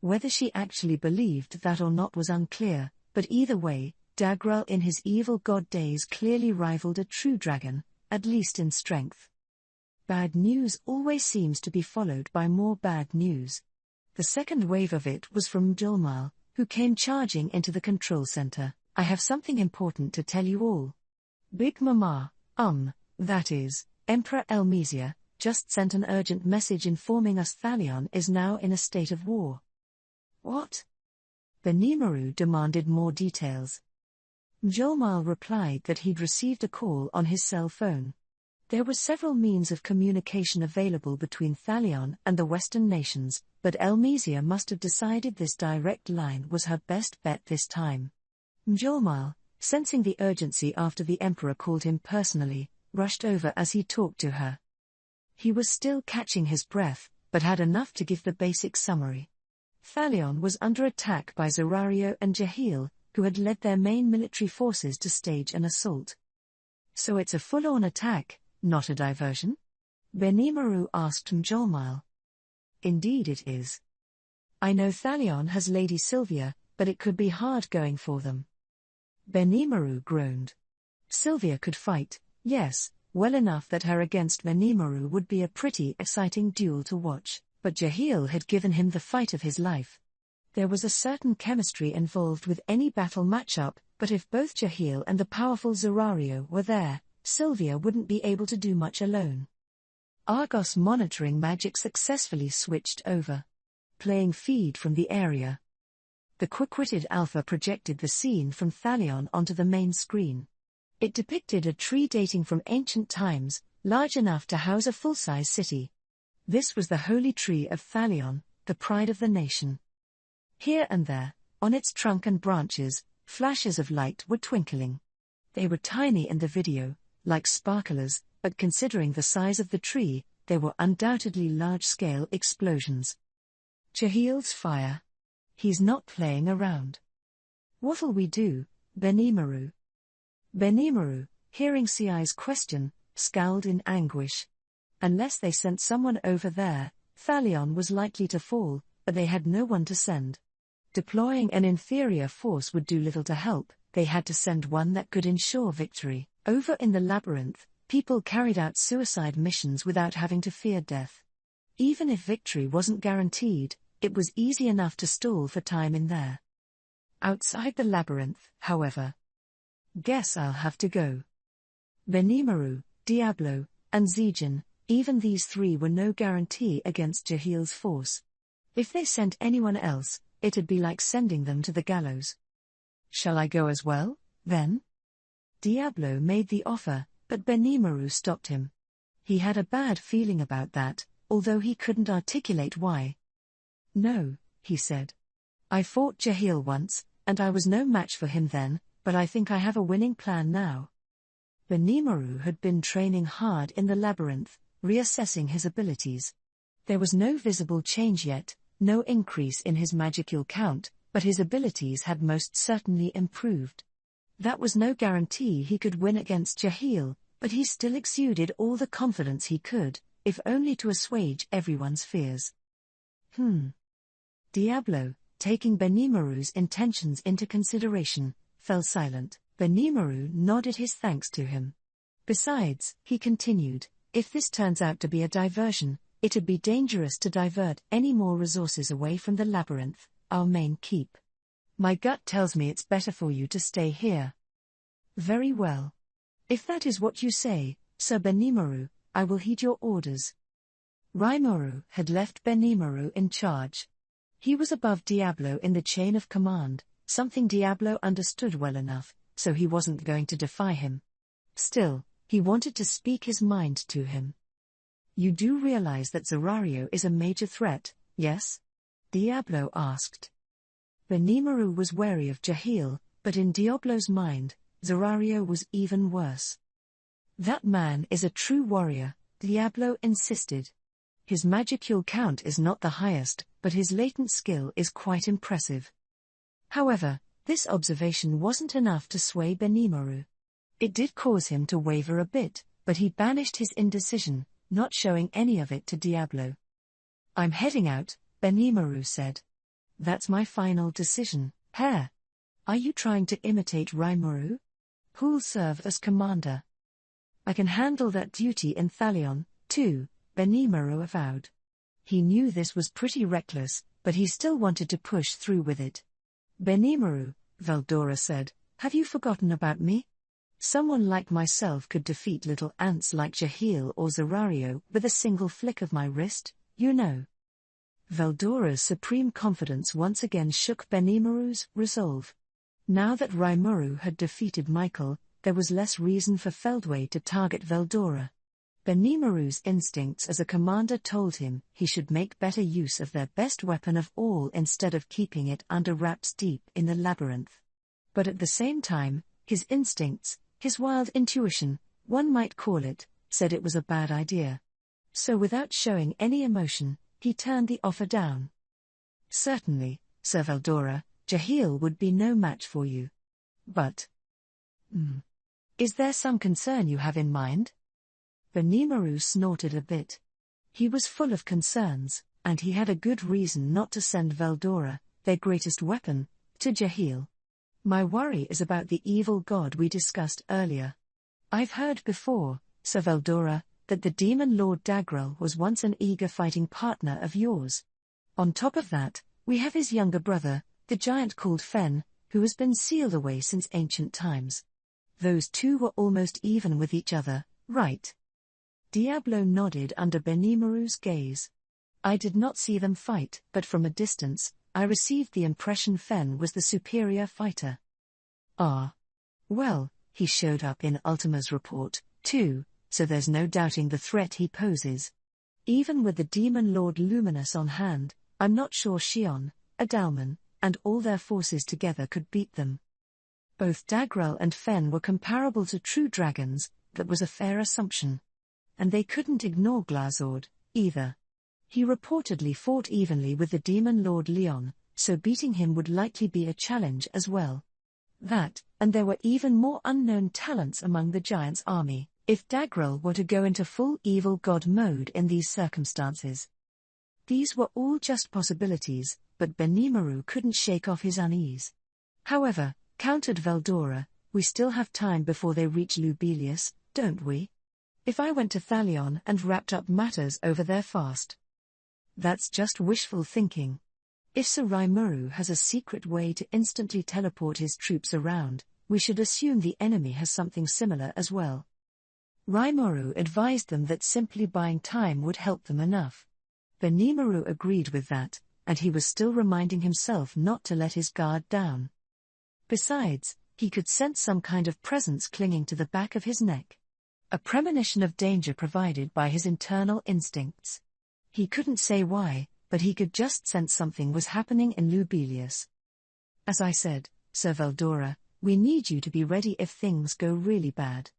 Whether she actually believed that or not was unclear, but either way, Dagral in his evil god days clearly rivaled a true dragon, at least in strength. Bad news always seems to be followed by more bad news. The second wave of it was from Mjolmal, who came charging into the control center. I have something important to tell you all. Big Mama, that is, Emperor Elmesia, just sent an urgent message informing us Thalion is now in a state of war. What? Benimaru demanded more details. Mjolmal replied that he'd received a call on his cell phone. There were several means of communication available between Thalion and the Western nations, but Elmesia must have decided this direct line was her best bet this time. Mjolmal, sensing the urgency after the Emperor called him personally, rushed over as he talked to her. He was still catching his breath, but had enough to give the basic summary. Thalion was under attack by Zorario and Jahil, who had led their main military forces to stage an assault. So it's a full-on attack, not a diversion? Benimaru asked Mjolmal. Indeed it is. I know Thalion has Lady Sylvia, but it could be hard going for them. Benimaru groaned. Sylvia could fight, yes, well enough that her against Benimaru would be a pretty exciting duel to watch, but Jahil had given him the fight of his life. There was a certain chemistry involved with any battle matchup, but if both Jahil and the powerful Zorario were there, Sylvia wouldn't be able to do much alone. Argos monitoring magic successfully switched over, playing feed from the area. The quick-witted Alpha projected the scene from Thalion onto the main screen. It depicted a tree dating from ancient times, large enough to house a full-size city. This was the holy tree of Thalion, the pride of the nation. Here and there, on its trunk and branches, flashes of light were twinkling. They were tiny in the video, like sparklers, but considering the size of the tree, they were undoubtedly large-scale explosions. Jahil's fire. He's not playing around. What'll we do, Benimaru? Benimaru, hearing Ci's question, scowled in anguish. Unless they sent someone over there, Thalion was likely to fall, but they had no one to send. Deploying an inferior force would do little to help, they had to send one that could ensure victory. Over in the labyrinth, people carried out suicide missions without having to fear death. Even if victory wasn't guaranteed, it was easy enough to stall for time in there. Outside the labyrinth, however. Guess I'll have to go. Benimaru, Diablo, and Zijin, even these three were no guarantee against Jahil's force. If they sent anyone else, it'd be like sending them to the gallows. Shall I go as well, then? Diablo made the offer, but Benimaru stopped him. He had a bad feeling about that, although he couldn't articulate why. No, he said. I fought Jahil once, and I was no match for him then, but I think I have a winning plan now. Benimaru had been training hard in the labyrinth, reassessing his abilities. There was no visible change yet, no increase in his magical count, but his abilities had most certainly improved. That was no guarantee he could win against Jahil, but he still exuded all the confidence he could, if only to assuage everyone's fears. Diablo, taking Benimaru's intentions into consideration, fell silent. Benimaru nodded his thanks to him. Besides, he continued, if this turns out to be a diversion, It'd be dangerous to divert any more resources away from the labyrinth, our main keep. My gut tells me it's better for you to stay here. Very well. If that is what you say, Sir Benimaru, I will heed your orders. Rimuru had left Benimaru in charge. He was above Diablo in the chain of command, something Diablo understood well enough, so he wasn't going to defy him. Still, he wanted to speak his mind to him. You do realize that Zerario is a major threat, yes? Diablo asked. Benimaru was wary of Jahil, but in Diablo's mind, Zerario was even worse. That man is a true warrior, Diablo insisted. His magicule count is not the highest, but his latent skill is quite impressive. However, this observation wasn't enough to sway Benimaru. It did cause him to waver a bit, but he banished his indecision, not showing any of it to Diablo. I'm heading out, Benimaru said. That's my final decision, Hare. Are you trying to imitate Rimuru? Who'll serve as commander? I can handle that duty in Thalion, too, Benimaru avowed. He knew this was pretty reckless, but he still wanted to push through with it. Benimaru, Veldora said, have you forgotten about me? Someone like myself could defeat little ants like Jahil or Zerario with a single flick of my wrist, you know. Veldora's supreme confidence once again shook Benimaru's resolve. Now that Rimuru had defeated Michael, there was less reason for Feldway to target Veldora. Benimaru's instincts as a commander told him he should make better use of their best weapon of all instead of keeping it under wraps deep in the labyrinth. But at the same time, his instincts, his wild intuition, one might call it, said it was a bad idea. So without showing any emotion, he turned the offer down. Certainly, Sir Veldora, Jahil would be no match for you. But... is there some concern you have in mind? Benimaru snorted a bit. He was full of concerns, and he had a good reason not to send Veldora, their greatest weapon, to Jahil. My worry is about the evil god we discussed earlier. I've heard before, Sir Veldora, that the demon lord Dagrel was once an eager fighting partner of yours. On top of that, we have his younger brother, the giant called Fen, who has been sealed away since ancient times. Those two were almost even with each other, right? Diablo nodded under Benimaru's gaze. I did not see them fight, but from a distance, I received the impression Fen was the superior fighter. Ah. Well, he showed up in Ultima's report, too, so there's no doubting the threat he poses. Even with the Demon Lord Luminous on hand, I'm not sure Shion, Adalman, and all their forces together could beat them. Both Dagrel and Fen were comparable to true dragons, that was a fair assumption. And they couldn't ignore Glazord, either. He reportedly fought evenly with the Demon Lord Leon, so beating him would likely be a challenge as well. That, and there were even more unknown talents among the Giants' army, if Dagrel were to go into full evil god mode in these circumstances. These were all just possibilities, but Benimaru couldn't shake off his unease. However, countered Veldora, we still have time before they reach Lubelius, don't we? If I went to Thalion and wrapped up matters over there fast. That's just wishful thinking. If Sir Rimuru has a secret way to instantly teleport his troops around, we should assume the enemy has something similar as well. Rimuru advised them that simply buying time would help them enough. Benimaru agreed with that, and he was still reminding himself not to let his guard down. Besides, he could sense some kind of presence clinging to the back of his neck. A premonition of danger provided by his internal instincts. He couldn't say why, but he could just sense something was happening in Lubelius. As I said, Sir Veldora, we need you to be ready if things go really bad.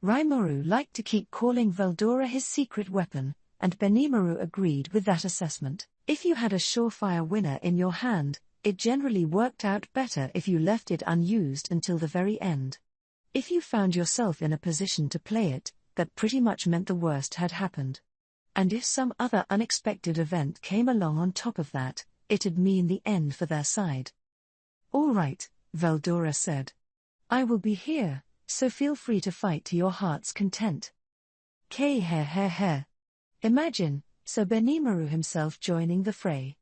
Rimuru liked to keep calling Veldora his secret weapon, and Benimaru agreed with that assessment. If you had a surefire winner in your hand, it generally worked out better if you left it unused until the very end. If you found yourself in a position to play it, that pretty much meant the worst had happened. And if some other unexpected event came along on top of that, it'd mean the end for their side. All right, Veldora said. I will be here, so feel free to fight to your heart's content. Imagine, So Benimaru himself joining the fray.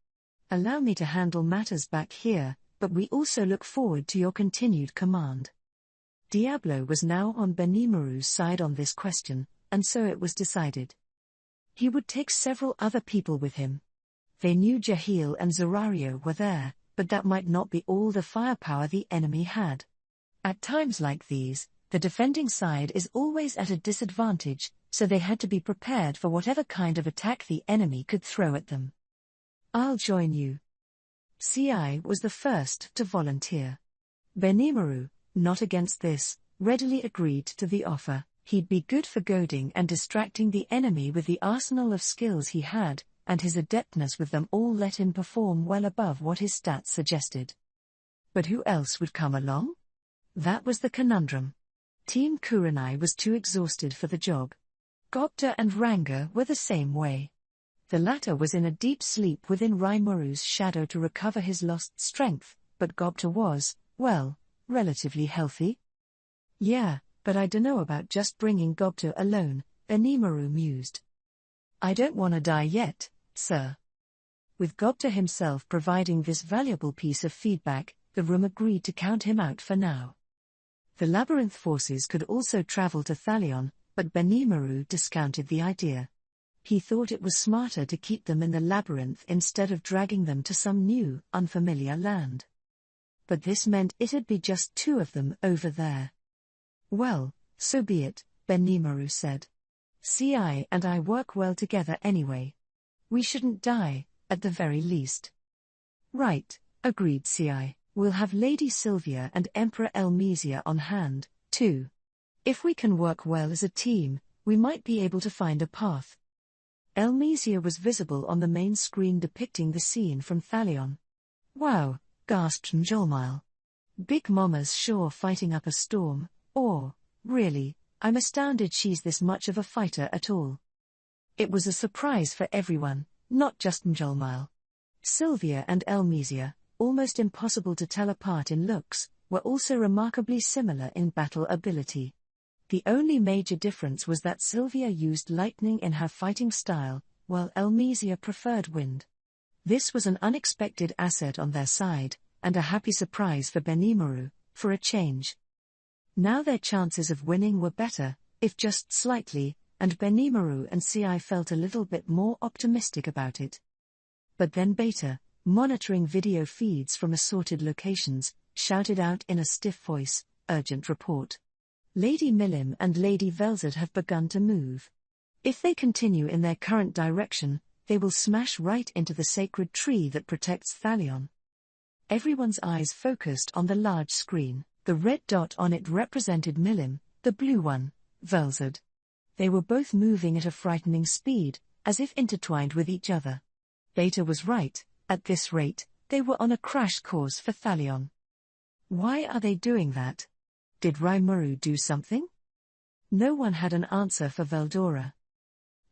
Allow me to handle matters back here, but we also look forward to your continued command. Diablo was now on Benimaru's side on this question, and so it was decided. He would take several other people with him. They knew Jahil and Zarario were there, but that might not be all the firepower the enemy had. At times like these, the defending side is always at a disadvantage, so they had to be prepared for whatever kind of attack the enemy could throw at them. I'll join you. CI was the first to volunteer. Benimaru, not against this, readily agreed to the offer. He'd be good for goading and distracting the enemy with the arsenal of skills he had, and his adeptness with them all let him perform well above what his stats suggested. But who else would come along? That was the conundrum. Team Kurenai was too exhausted for the job. Gobta and Ranga were the same way. The latter was in a deep sleep within Raimuru's shadow to recover his lost strength, but Gobta was, well, relatively healthy. Yeah, but I dunno about just bringing Gobta alone, Benimaru mused. I don't wanna die yet, sir. With Gobta himself providing this valuable piece of feedback, the room agreed to count him out for now. The labyrinth forces could also travel to Thalion, but Benimaru discounted the idea. He thought it was smarter to keep them in the labyrinth instead of dragging them to some new, unfamiliar land. But this meant it'd be just two of them over there. Well, so be it, Benimaru said. CI and I work well together anyway. We shouldn't die, at the very least. Right, agreed CI. We'll have Lady Sylvia and Emperor Elmesia on hand, too. If we can work well as a team, we might be able to find a path. Elmesia was visible on the main screen depicting the scene from Thalion. Wow, gasped Njolmile. Big Mama's sure fighting up a storm, or, really, I'm astounded she's this much of a fighter at all. It was a surprise for everyone, not just Njolmile. Sylvia and Elmesia, almost impossible to tell apart in looks, were also remarkably similar in battle ability. The only major difference was that Sylvia used lightning in her fighting style, while Elmesia preferred wind. This was an unexpected asset on their side, and a happy surprise for Benimaru, for a change. Now their chances of winning were better, if just slightly, and Benimaru and CI felt a little bit more optimistic about it. But then Beta, monitoring video feeds from assorted locations, shouted out in a stiff voice, "Urgent report. Lady Milim and Lady Velzard have begun to move. If they continue in their current direction, they will smash right into the sacred tree that protects Thalion." Everyone's eyes focused on the large screen. The red dot on it represented Milim, the blue one, Velzard. They were both moving at a frightening speed, as if intertwined with each other. Beta was right, at this rate, they were on a crash course for Thalion. Why are they doing that? Did Rimuru do something? No one had an answer for Veldora.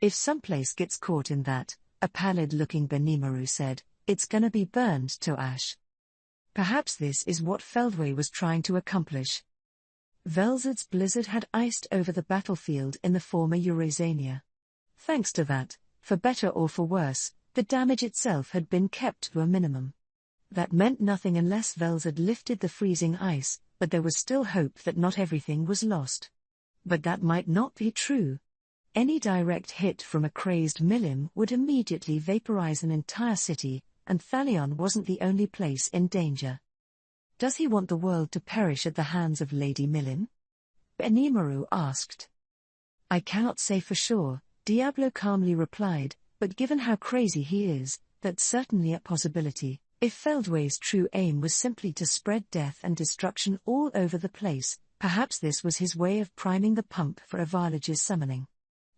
If someplace gets caught in that, a pallid-looking Benimaru said, it's gonna be burned to ash. Perhaps this is what Feldway was trying to accomplish. Velzard's blizzard had iced over the battlefield in the former Eurasania. Thanks to that, for better or for worse, the damage itself had been kept to a minimum. That meant nothing unless Velzard lifted the freezing ice, but there was still hope that not everything was lost. But that might not be true. Any direct hit from a crazed Milim would immediately vaporize an entire city, and Thalion wasn't the only place in danger. Does he want the world to perish at the hands of Lady Milim? Benimaru asked. I cannot say for sure, Diablo calmly replied, but given how crazy he is, that's certainly a possibility. If Feldway's true aim was simply to spread death and destruction all over the place, perhaps this was his way of priming the pump for Avalage's summoning.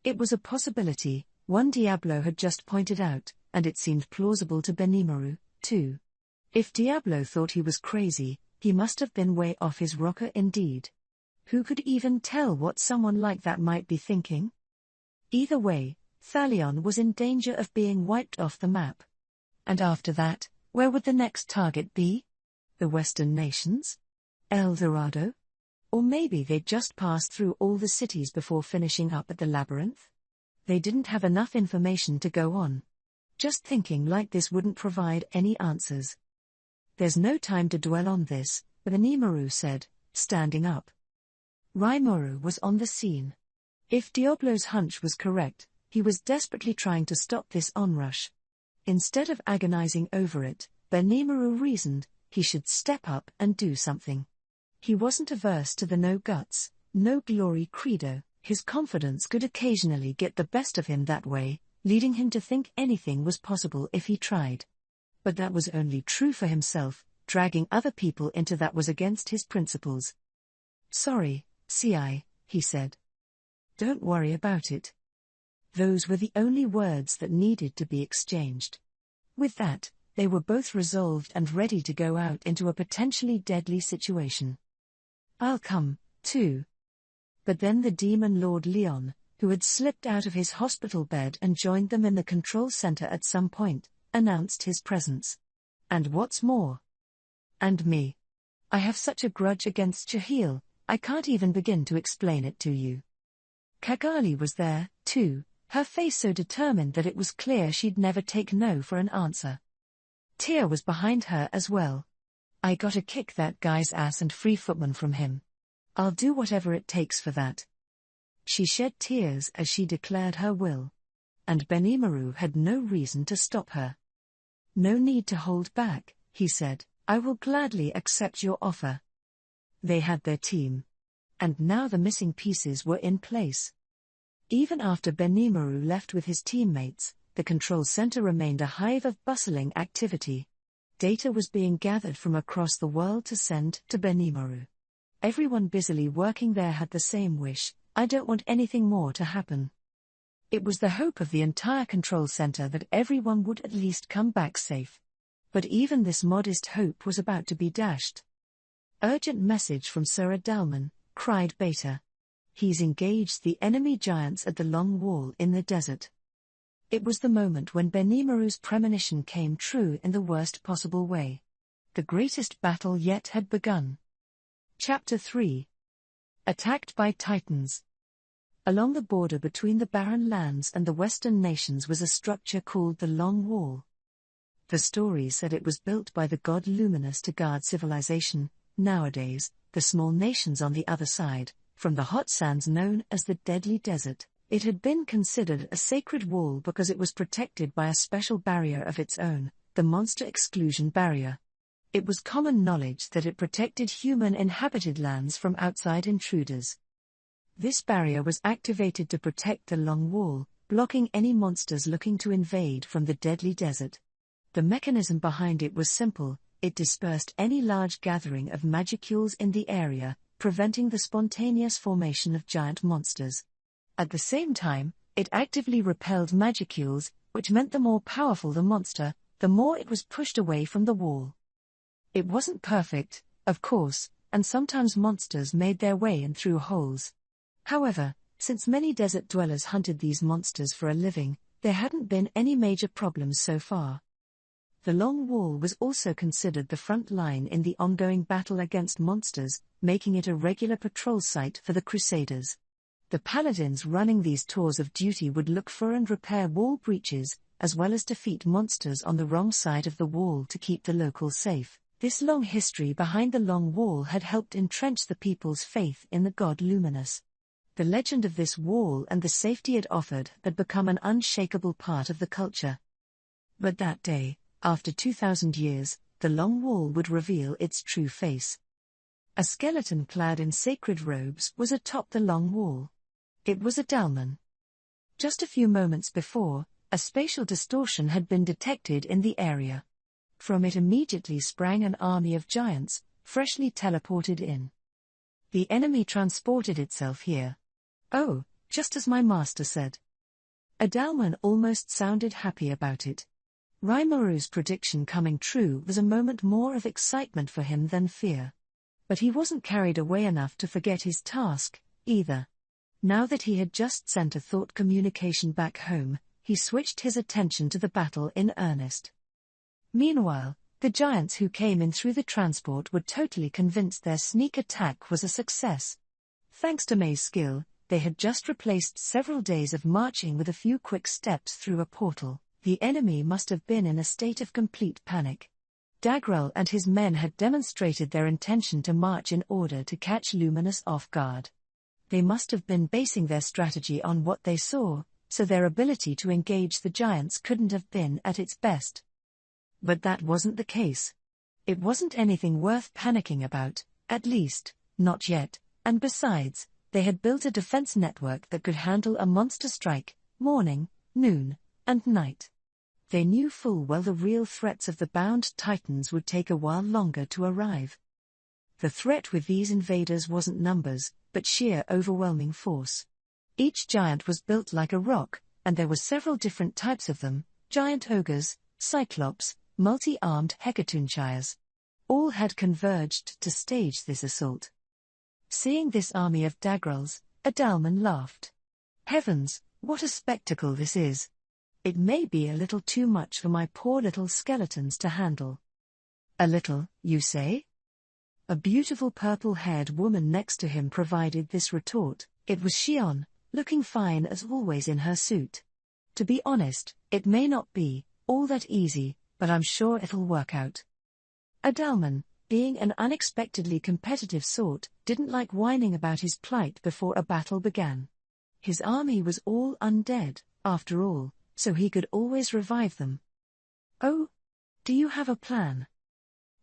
It was a possibility, one Diablo had just pointed out, and it seemed plausible to Benimaru, too. If Diablo thought he was crazy, he must have been way off his rocker indeed. Who could even tell what someone like that might be thinking? Either way, Thalion was in danger of being wiped off the map. And after that, where would the next target be? The Western nations? El Dorado? Or maybe they'd just passed through all the cities before finishing up at the labyrinth? They didn't have enough information to go on. Just thinking like this wouldn't provide any answers. There's no time to dwell on this, Benimaru said, standing up. Rimuru was on the scene. If Diablo's hunch was correct, he was desperately trying to stop this onrush. Instead of agonizing over it, Benimaru reasoned, he should step up and do something. He wasn't averse to the no guts, no glory credo. His confidence could occasionally get the best of him that way, leading him to think anything was possible if he tried. But that was only true for himself, dragging other people into that was against his principles. "Sorry, CI," he said. "Don't worry about it." Those were the only words that needed to be exchanged. With that, they were both resolved and ready to go out into a potentially deadly situation. "I'll come, too." But then the demon Lord Leon, who had slipped out of his hospital bed and joined them in the control center at some point, announced his presence. "And what's more? And me. I have such a grudge against Chahil, I can't even begin to explain it to you." Kagali was there, too, her face so determined that it was clear she'd never take no for an answer. Tia was behind her as well. "I gotta kick that guy's ass and free Footman from him. I'll do whatever it takes for that." She shed tears as she declared her will. And Benimaru had no reason to stop her. "No need to hold back," he said, "I will gladly accept your offer." They had their team. And now the missing pieces were in place. Even after Benimaru left with his teammates, the control center remained a hive of bustling activity. Data was being gathered from across the world to send to Benimaru. Everyone busily working there had the same wish: I don't want anything more to happen. It was the hope of the entire control center that everyone would at least come back safe. But even this modest hope was about to be dashed. "Urgent message from Sir Adalman," cried Beta. "He's engaged the enemy giants at the Long Wall in the desert." It was the moment when Benimaru's premonition came true in the worst possible way. The greatest battle yet had begun. Chapter 3. Attacked by Titans. Along the border between the Barren Lands and the Western nations was a structure called the Long Wall. The story said it was built by the god Luminous to guard civilization, nowadays, the small nations on the other side, from the hot sands known as the Deadly Desert. It had been considered a sacred wall because it was protected by a special barrier of its own, the Monster Exclusion Barrier. It was common knowledge that it protected human-inhabited lands from outside intruders. This barrier was activated to protect the Long Wall, blocking any monsters looking to invade from the Deadly Desert. The mechanism behind it was simple: it dispersed any large gathering of magicules in the area, preventing the spontaneous formation of giant monsters. At the same time, it actively repelled magicules, which meant the more powerful the monster, the more it was pushed away from the wall. It wasn't perfect, of course, and sometimes monsters made their way in through holes. However, since many desert dwellers hunted these monsters for a living, there hadn't been any major problems so far. The Long Wall was also considered the front line in the ongoing battle against monsters, making it a regular patrol site for the Crusaders. The paladins running these tours of duty would look for and repair wall breaches, as well as defeat monsters on the wrong side of the wall to keep the locals safe. This long history behind the Long Wall had helped entrench the people's faith in the god Luminous. The legend of this wall and the safety it offered had become an unshakable part of the culture. But that day, after 2,000 years, the Long Wall would reveal its true face. A skeleton clad in sacred robes was atop the Long Wall. It was Adalman. Just a few moments before, a spatial distortion had been detected in the area. From it immediately sprang an army of giants, freshly teleported in. The enemy transported itself here. "Oh, just as my master said." Adalman almost sounded happy about it. Rimaru's prediction coming true was a moment more of excitement for him than fear. But he wasn't carried away enough to forget his task, either. Now that he had just sent a thought communication back home, he switched his attention to the battle in earnest. Meanwhile, the giants who came in through the transport were totally convinced their sneak attack was a success. Thanks to May's skill, they had just replaced several days of marching with a few quick steps through a portal. The enemy must have been in a state of complete panic. Dagrel and his men had demonstrated their intention to march in order to catch Luminous off guard. They must have been basing their strategy on what they saw, so their ability to engage the giants couldn't have been at its best. But that wasn't the case. It wasn't anything worth panicking about, at least, not yet, and besides, they had built a defense network that could handle a monster strike, morning, noon, and night. They knew full well the real threats of the bound titans would take a while longer to arrive. The threat with these invaders wasn't numbers, but sheer overwhelming force. Each giant was built like a rock, and there were several different types of them: giant ogres, cyclops, multi-armed hecatoonchires. All had converged to stage this assault. Seeing this army of Dagrels, Adalman laughed. Heavens, what a spectacle this is! It may be a little too much for my poor little skeletons to handle. A little, you say? A beautiful purple-haired woman next to him provided this retort. It was Shion, looking fine as always in her suit. To be honest, it may not be all that easy, but I'm sure it'll work out. Adalman, being an unexpectedly competitive sort, didn't like whining about his plight before a battle began. His army was all undead, after all, so he could always revive them. Oh? Do you have a plan?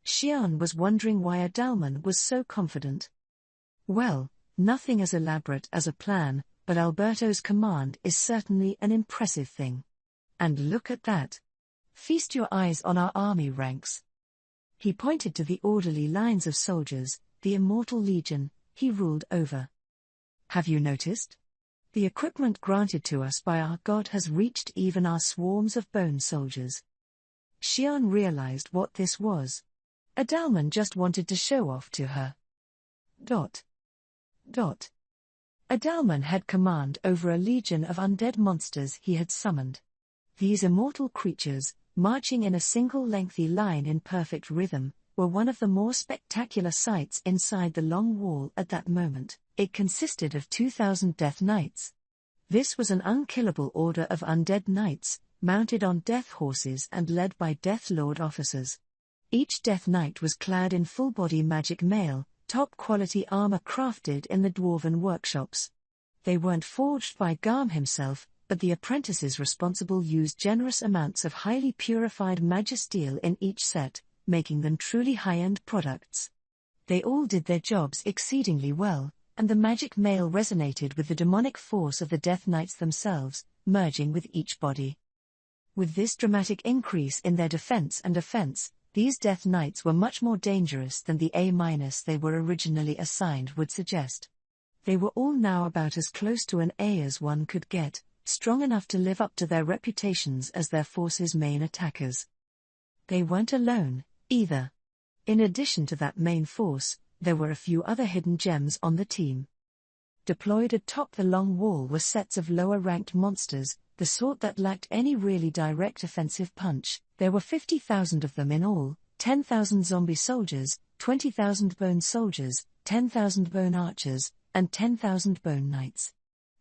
Shion was wondering why Adalman was so confident. Well, nothing as elaborate as a plan, but Alberto's command is certainly an impressive thing. And look at that. Feast your eyes on our army ranks. He pointed to the orderly lines of soldiers, the immortal legion, he ruled over. Have you noticed? The equipment granted to us by our god has reached even our swarms of bone soldiers. Shion realized what this was. Adalman just wanted to show off to her. Adalman had command over a legion of undead monsters he had summoned. These immortal creatures, marching in a single lengthy line in perfect rhythm, were one of the more spectacular sights inside the long wall at that moment. It consisted of 2,000 death knights. This was an unkillable order of undead knights, mounted on death horses and led by Death Lord officers. Each death knight was clad in full-body magic mail, top-quality armor crafted in the dwarven workshops. They weren't forged by Garm himself, but the apprentices responsible used generous amounts of highly purified magisteel in each set, making them truly high-end products. They all did their jobs exceedingly well, and the magic mail resonated with the demonic force of the Death Knights themselves, merging with each body. With this dramatic increase in their defense and offense, these Death Knights were much more dangerous than the A- they were originally assigned would suggest. They were all now about as close to an A as one could get, strong enough to live up to their reputations as their force's main attackers. They weren't alone, either. In addition to that main force, there were a few other hidden gems on the team. Deployed atop the long wall were sets of lower-ranked monsters, the sort that lacked any really direct offensive punch. There were 50,000 of them in all: 10,000 zombie soldiers, 20,000 bone soldiers, 10,000 bone archers, and 10,000 bone knights.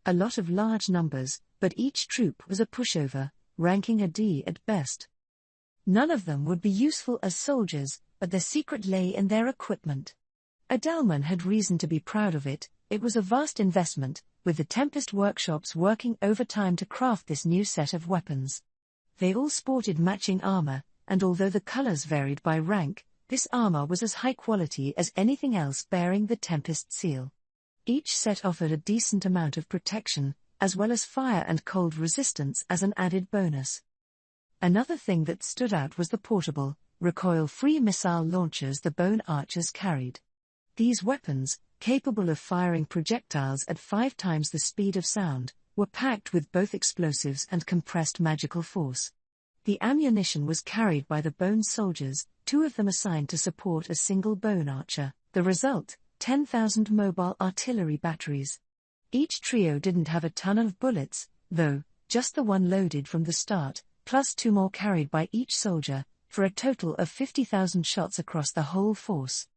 A lot of large numbers, but each troop was a pushover, ranking a D at best. None of them would be useful as soldiers, but their secret lay in their equipment. Adalman had reason to be proud of it. It was a vast investment, with the Tempest workshops working overtime to craft this new set of weapons. They all sported matching armor, and although the colors varied by rank, this armor was as high quality as anything else bearing the Tempest seal. Each set offered a decent amount of protection, as well as fire and cold resistance as an added bonus. Another thing that stood out was the portable, recoil-free missile launchers the bone archers carried. These weapons, capable of firing projectiles at 5 times the speed of sound, were packed with both explosives and compressed magical force. The ammunition was carried by the bone soldiers, 2 of them assigned to support a single bone archer. The result, 10,000 mobile artillery batteries. Each trio didn't have a ton of bullets, though, just the one loaded from the start, plus 2 more carried by each soldier, for a total of 50,000 shots across the whole force.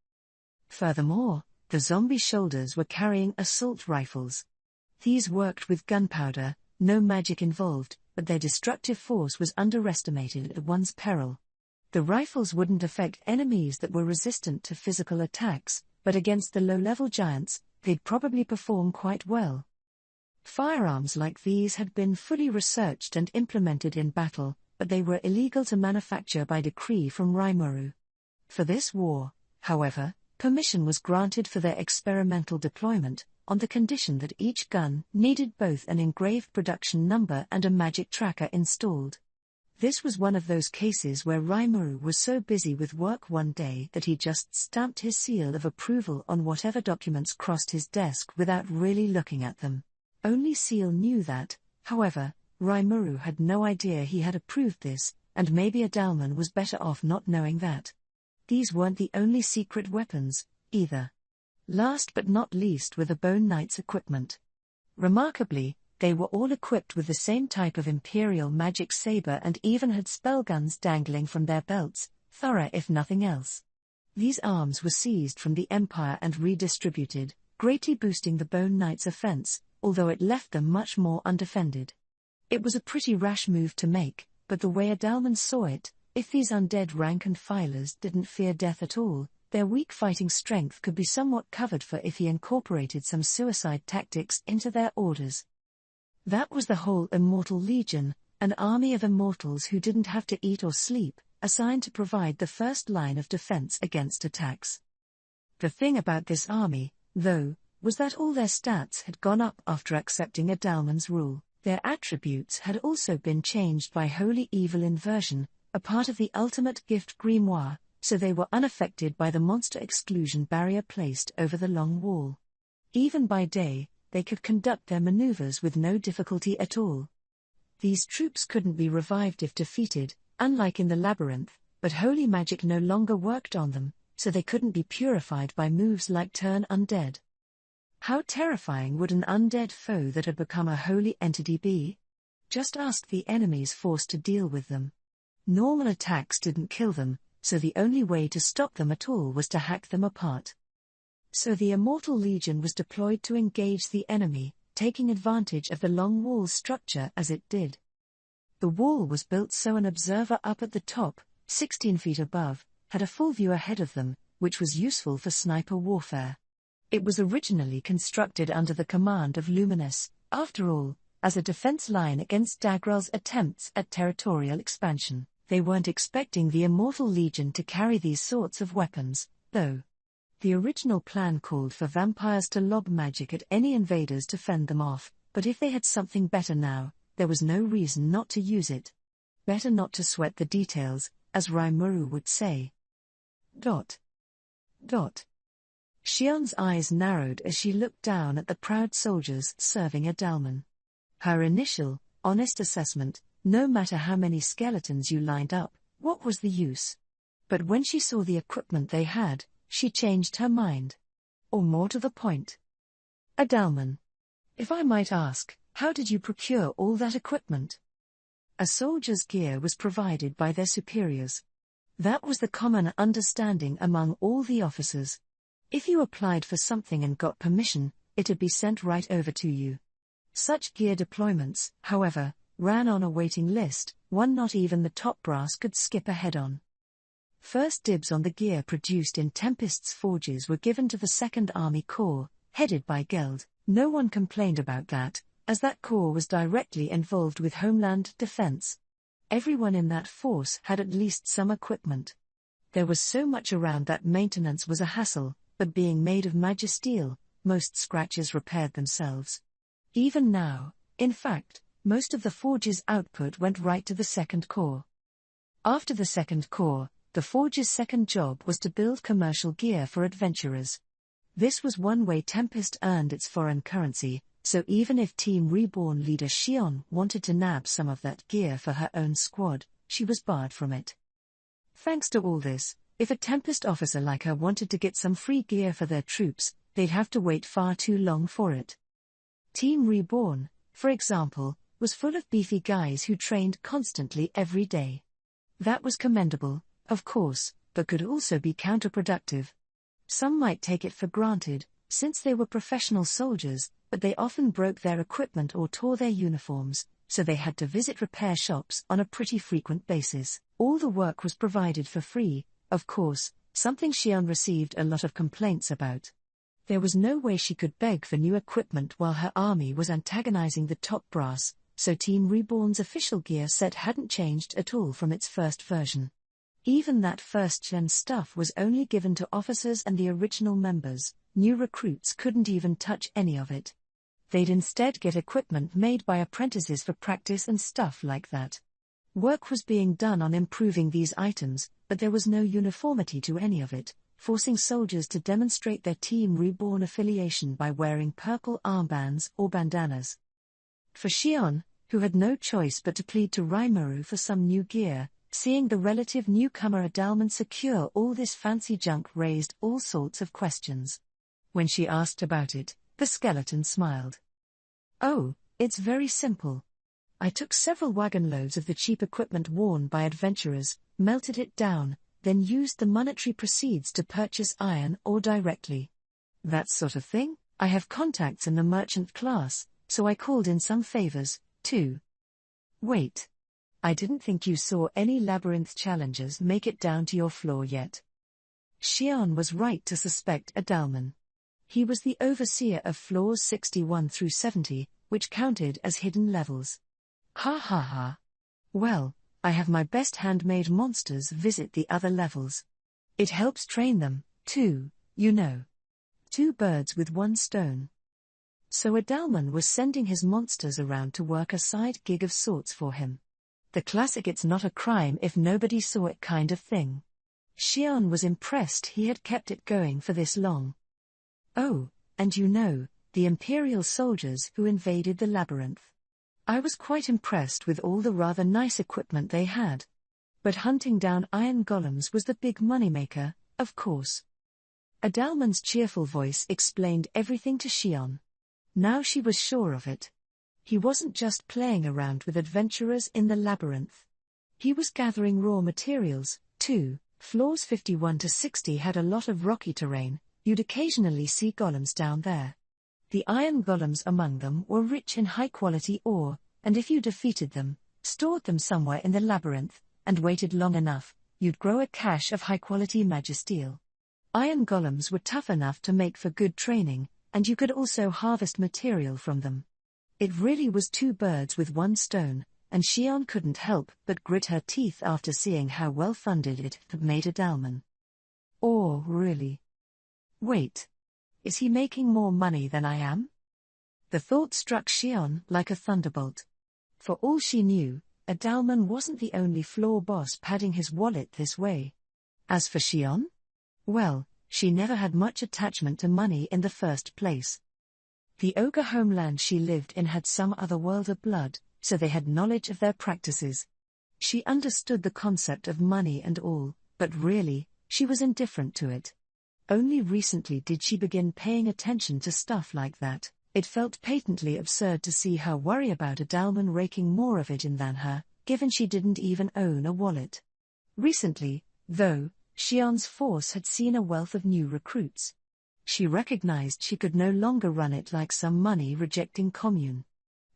Furthermore, the zombie shoulders were carrying assault rifles. These worked with gunpowder, no magic involved, but their destructive force was underestimated at one's peril. The rifles wouldn't affect enemies that were resistant to physical attacks, but against the low-level giants, they'd probably perform quite well. Firearms like these had been fully researched and implemented in battle, but they were illegal to manufacture by decree from Rimuru. For this war, however, permission was granted for their experimental deployment, on the condition that each gun needed both an engraved production number and a magic tracker installed. This was one of those cases where Rimuru was so busy with work one day that he just stamped his seal of approval on whatever documents crossed his desk without really looking at them. Only Seal knew that, however, Rimuru had no idea he had approved this, and maybe a Dalman was better off not knowing that. These weren't the only secret weapons, either. Last but not least were the Bone Knight's equipment. Remarkably, they were all equipped with the same type of imperial magic saber and even had spell guns dangling from their belts, thorough if nothing else. These arms were seized from the Empire and redistributed, greatly boosting the Bone Knight's offense, although it left them much more undefended. It was a pretty rash move to make, but the way Adalman saw it, if these undead rank and filers didn't fear death at all, their weak fighting strength could be somewhat covered for if he incorporated some suicide tactics into their orders. That was the whole Immortal Legion, an army of immortals who didn't have to eat or sleep, assigned to provide the first line of defense against attacks. The thing about this army, though, was that all their stats had gone up after accepting Adalman's rule. Their attributes had also been changed by Holy Evil Inversion, a part of the Ultimate Gift Grimoire, so they were unaffected by the monster exclusion barrier placed over the long wall. Even by day, they could conduct their maneuvers with no difficulty at all. These troops couldn't be revived if defeated, unlike in the labyrinth, but holy magic no longer worked on them, so they couldn't be purified by moves like Turn Undead. How terrifying would an undead foe that had become a holy entity be? Just ask the enemies forced to deal with them. Normal attacks didn't kill them, so the only way to stop them at all was to hack them apart. So the Immortal Legion was deployed to engage the enemy, taking advantage of the long wall's structure as it did. The wall was built so an observer up at the top, 16 feet above, had a full view ahead of them, which was useful for sniper warfare. It was originally constructed under the command of Luminous, after all, as a defense line against Dagrel's attempts at territorial expansion. They weren't expecting the Immortal Legion to carry these sorts of weapons, though. The original plan called for vampires to lob magic at any invaders to fend them off, but if they had something better now, there was no reason not to use it. Better not to sweat the details, as Rimuru would say. Shion's eyes narrowed as she looked down at the proud soldiers serving Adalman. Her initial, honest assessment, no matter how many skeletons you lined up, what was the use? But when she saw the equipment they had, she changed her mind. Or more to the point. Adalman, if I might ask, how did you procure all that equipment? A soldier's gear was provided by their superiors. That was the common understanding among all the officers. If you applied for something and got permission, it'd be sent right over to you. Such gear deployments, however, ran on a waiting list, one not even the top brass could skip ahead on. First dibs on the gear produced in Tempest's forges were given to the 2nd Army Corps, headed by Geld. No one complained about that, as that corps was directly involved with homeland defense. Everyone in that force had at least some equipment. There was so much around that maintenance was a hassle, but being made of magisteel, most scratches repaired themselves. Even now, in fact, most of the forge's output went right to the 2nd Corps. After the 2nd Corps, the forge's second job was to build commercial gear for adventurers. This was one way Tempest earned its foreign currency, so even if Team Reborn leader Shion wanted to nab some of that gear for her own squad, she was barred from it. Thanks to all this, if a Tempest officer like her wanted to get some free gear for their troops, they'd have to wait far too long for it. Team Reborn, for example, was full of beefy guys who trained constantly every day. That was commendable, of course, but could also be counterproductive. Some might take it for granted, since they were professional soldiers, but but they often broke their equipment or tore their uniforms, so they had to visit repair shops on a pretty frequent basis. All the work was provided for free, of course, something Xion received a lot of complaints about. There was no way she could beg for new equipment while her army was antagonizing the top brass, so Team Reborn's official gear set hadn't changed at all from its first version. Even that first-gen stuff was only given to officers and the original members. New recruits couldn't even touch any of it. They'd instead get equipment made by apprentices for practice and stuff like that. Work was being done on improving these items, but there was no uniformity to any of it, forcing soldiers to demonstrate their Team Reborn affiliation by wearing purple armbands or bandanas. For Xion, who had no choice but to plead to Rimuru for some new gear, seeing the relative newcomer Adalman secure all this fancy junk raised all sorts of questions. When she asked about it, the skeleton smiled. "Oh, it's very simple. I took several wagon loads of the cheap equipment worn by adventurers, melted it down, then used the monetary proceeds to purchase iron ore directly. That sort of thing. I have contacts in the merchant class, so I called in some favors, too." "Wait. I didn't think you saw any labyrinth challengers make it down to your floor yet." Xion was right to suspect Adalman. He was the overseer of floors 61 through 70, which counted as hidden levels. Ha ha ha. "Well, I have my best handmade monsters visit the other levels. It helps train them, too, you know. 2 birds with 1 stone. So Adalman was sending his monsters around to work a side gig of sorts for him. The classic "it's not a crime if nobody saw it" kind of thing. Xion was impressed he had kept it going for this long. "Oh, and you know, the Imperial soldiers who invaded the labyrinth. I was quite impressed with all the rather nice equipment they had. But hunting down iron golems was the big moneymaker, of course." Adalman's cheerful voice explained everything to Xion. Now she was sure of it. He wasn't just playing around with adventurers in the labyrinth. He was gathering raw materials, too. Floors 51 to 60 had a lot of rocky terrain. You'd occasionally see golems down there. The iron golems among them were rich in high-quality ore, and if you defeated them, stored them somewhere in the labyrinth, and waited long enough, you'd grow a cache of high-quality magisteel. Iron golems were tough enough to make for good training, and you could also harvest material from them. It really was 2 birds with 1 stone, and Xion couldn't help but grit her teeth after seeing how well-funded it had made Adalman. Or really? Wait. Is he making more money than I am? The thought struck Xion like a thunderbolt. For all she knew, Adalman wasn't the only floor boss padding his wallet this way. As for Xion? Well, she never had much attachment to money in the first place. The ogre homeland she lived in had some otherworlder blood, so they had knowledge of their practices. She understood the concept of money and all, but really, she was indifferent to it. Only recently did she begin paying attention to stuff like that. It felt patently absurd to see her worry about Adalman raking more of it in than her, given she didn't even own a wallet. Recently, though, Xion's force had seen a wealth of new recruits. She recognized she could no longer run it like some money-rejecting commune.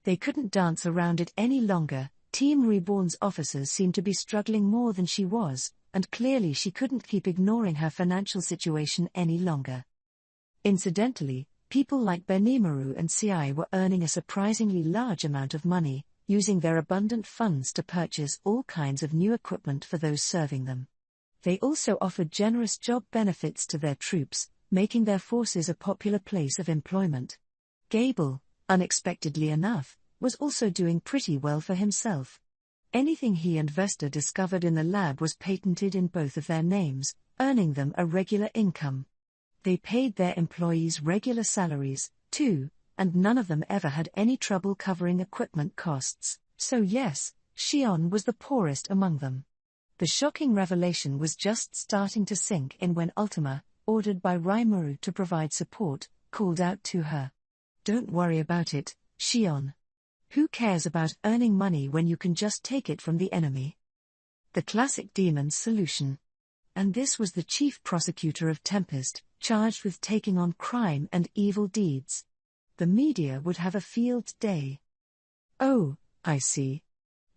They couldn't dance around it any longer. Team Reborn's officers seemed to be struggling more than she was, and clearly she couldn't keep ignoring her financial situation any longer. Incidentally, people like Benimaru and Ci were earning a surprisingly large amount of money, using their abundant funds to purchase all kinds of new equipment for those serving them. They also offered generous job benefits to their troops, making their forces a popular place of employment. Gable, unexpectedly enough, was also doing pretty well for himself. Anything he and Vesta discovered in the lab was patented in both of their names, earning them a regular income. They paid their employees regular salaries, too, and none of them ever had any trouble covering equipment costs, so yes, Xion was the poorest among them. The shocking revelation was just starting to sink in when Ultima, ordered by Rimuru to provide support, called out to her. "Don't worry about it, Xion. Who cares about earning money when you can just take it from the enemy?" The classic demon's solution. And this was the chief prosecutor of Tempest, charged with taking on crime and evil deeds. The media would have a field day. Oh, I see.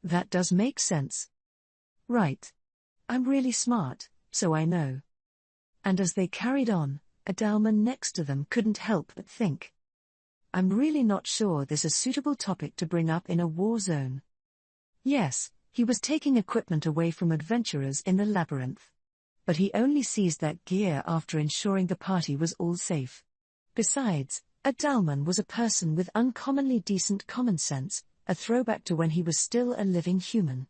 That does make sense. Right. I'm really smart, so I know. And as they carried on, a Dalman next to them couldn't help but think. I'm really not sure this is a suitable topic to bring up in a war zone. Yes, he was taking equipment away from adventurers in the labyrinth. But he only seized that gear after ensuring the party was all safe. Besides, a Dalman was a person with uncommonly decent common sense, a throwback to when he was still a living human.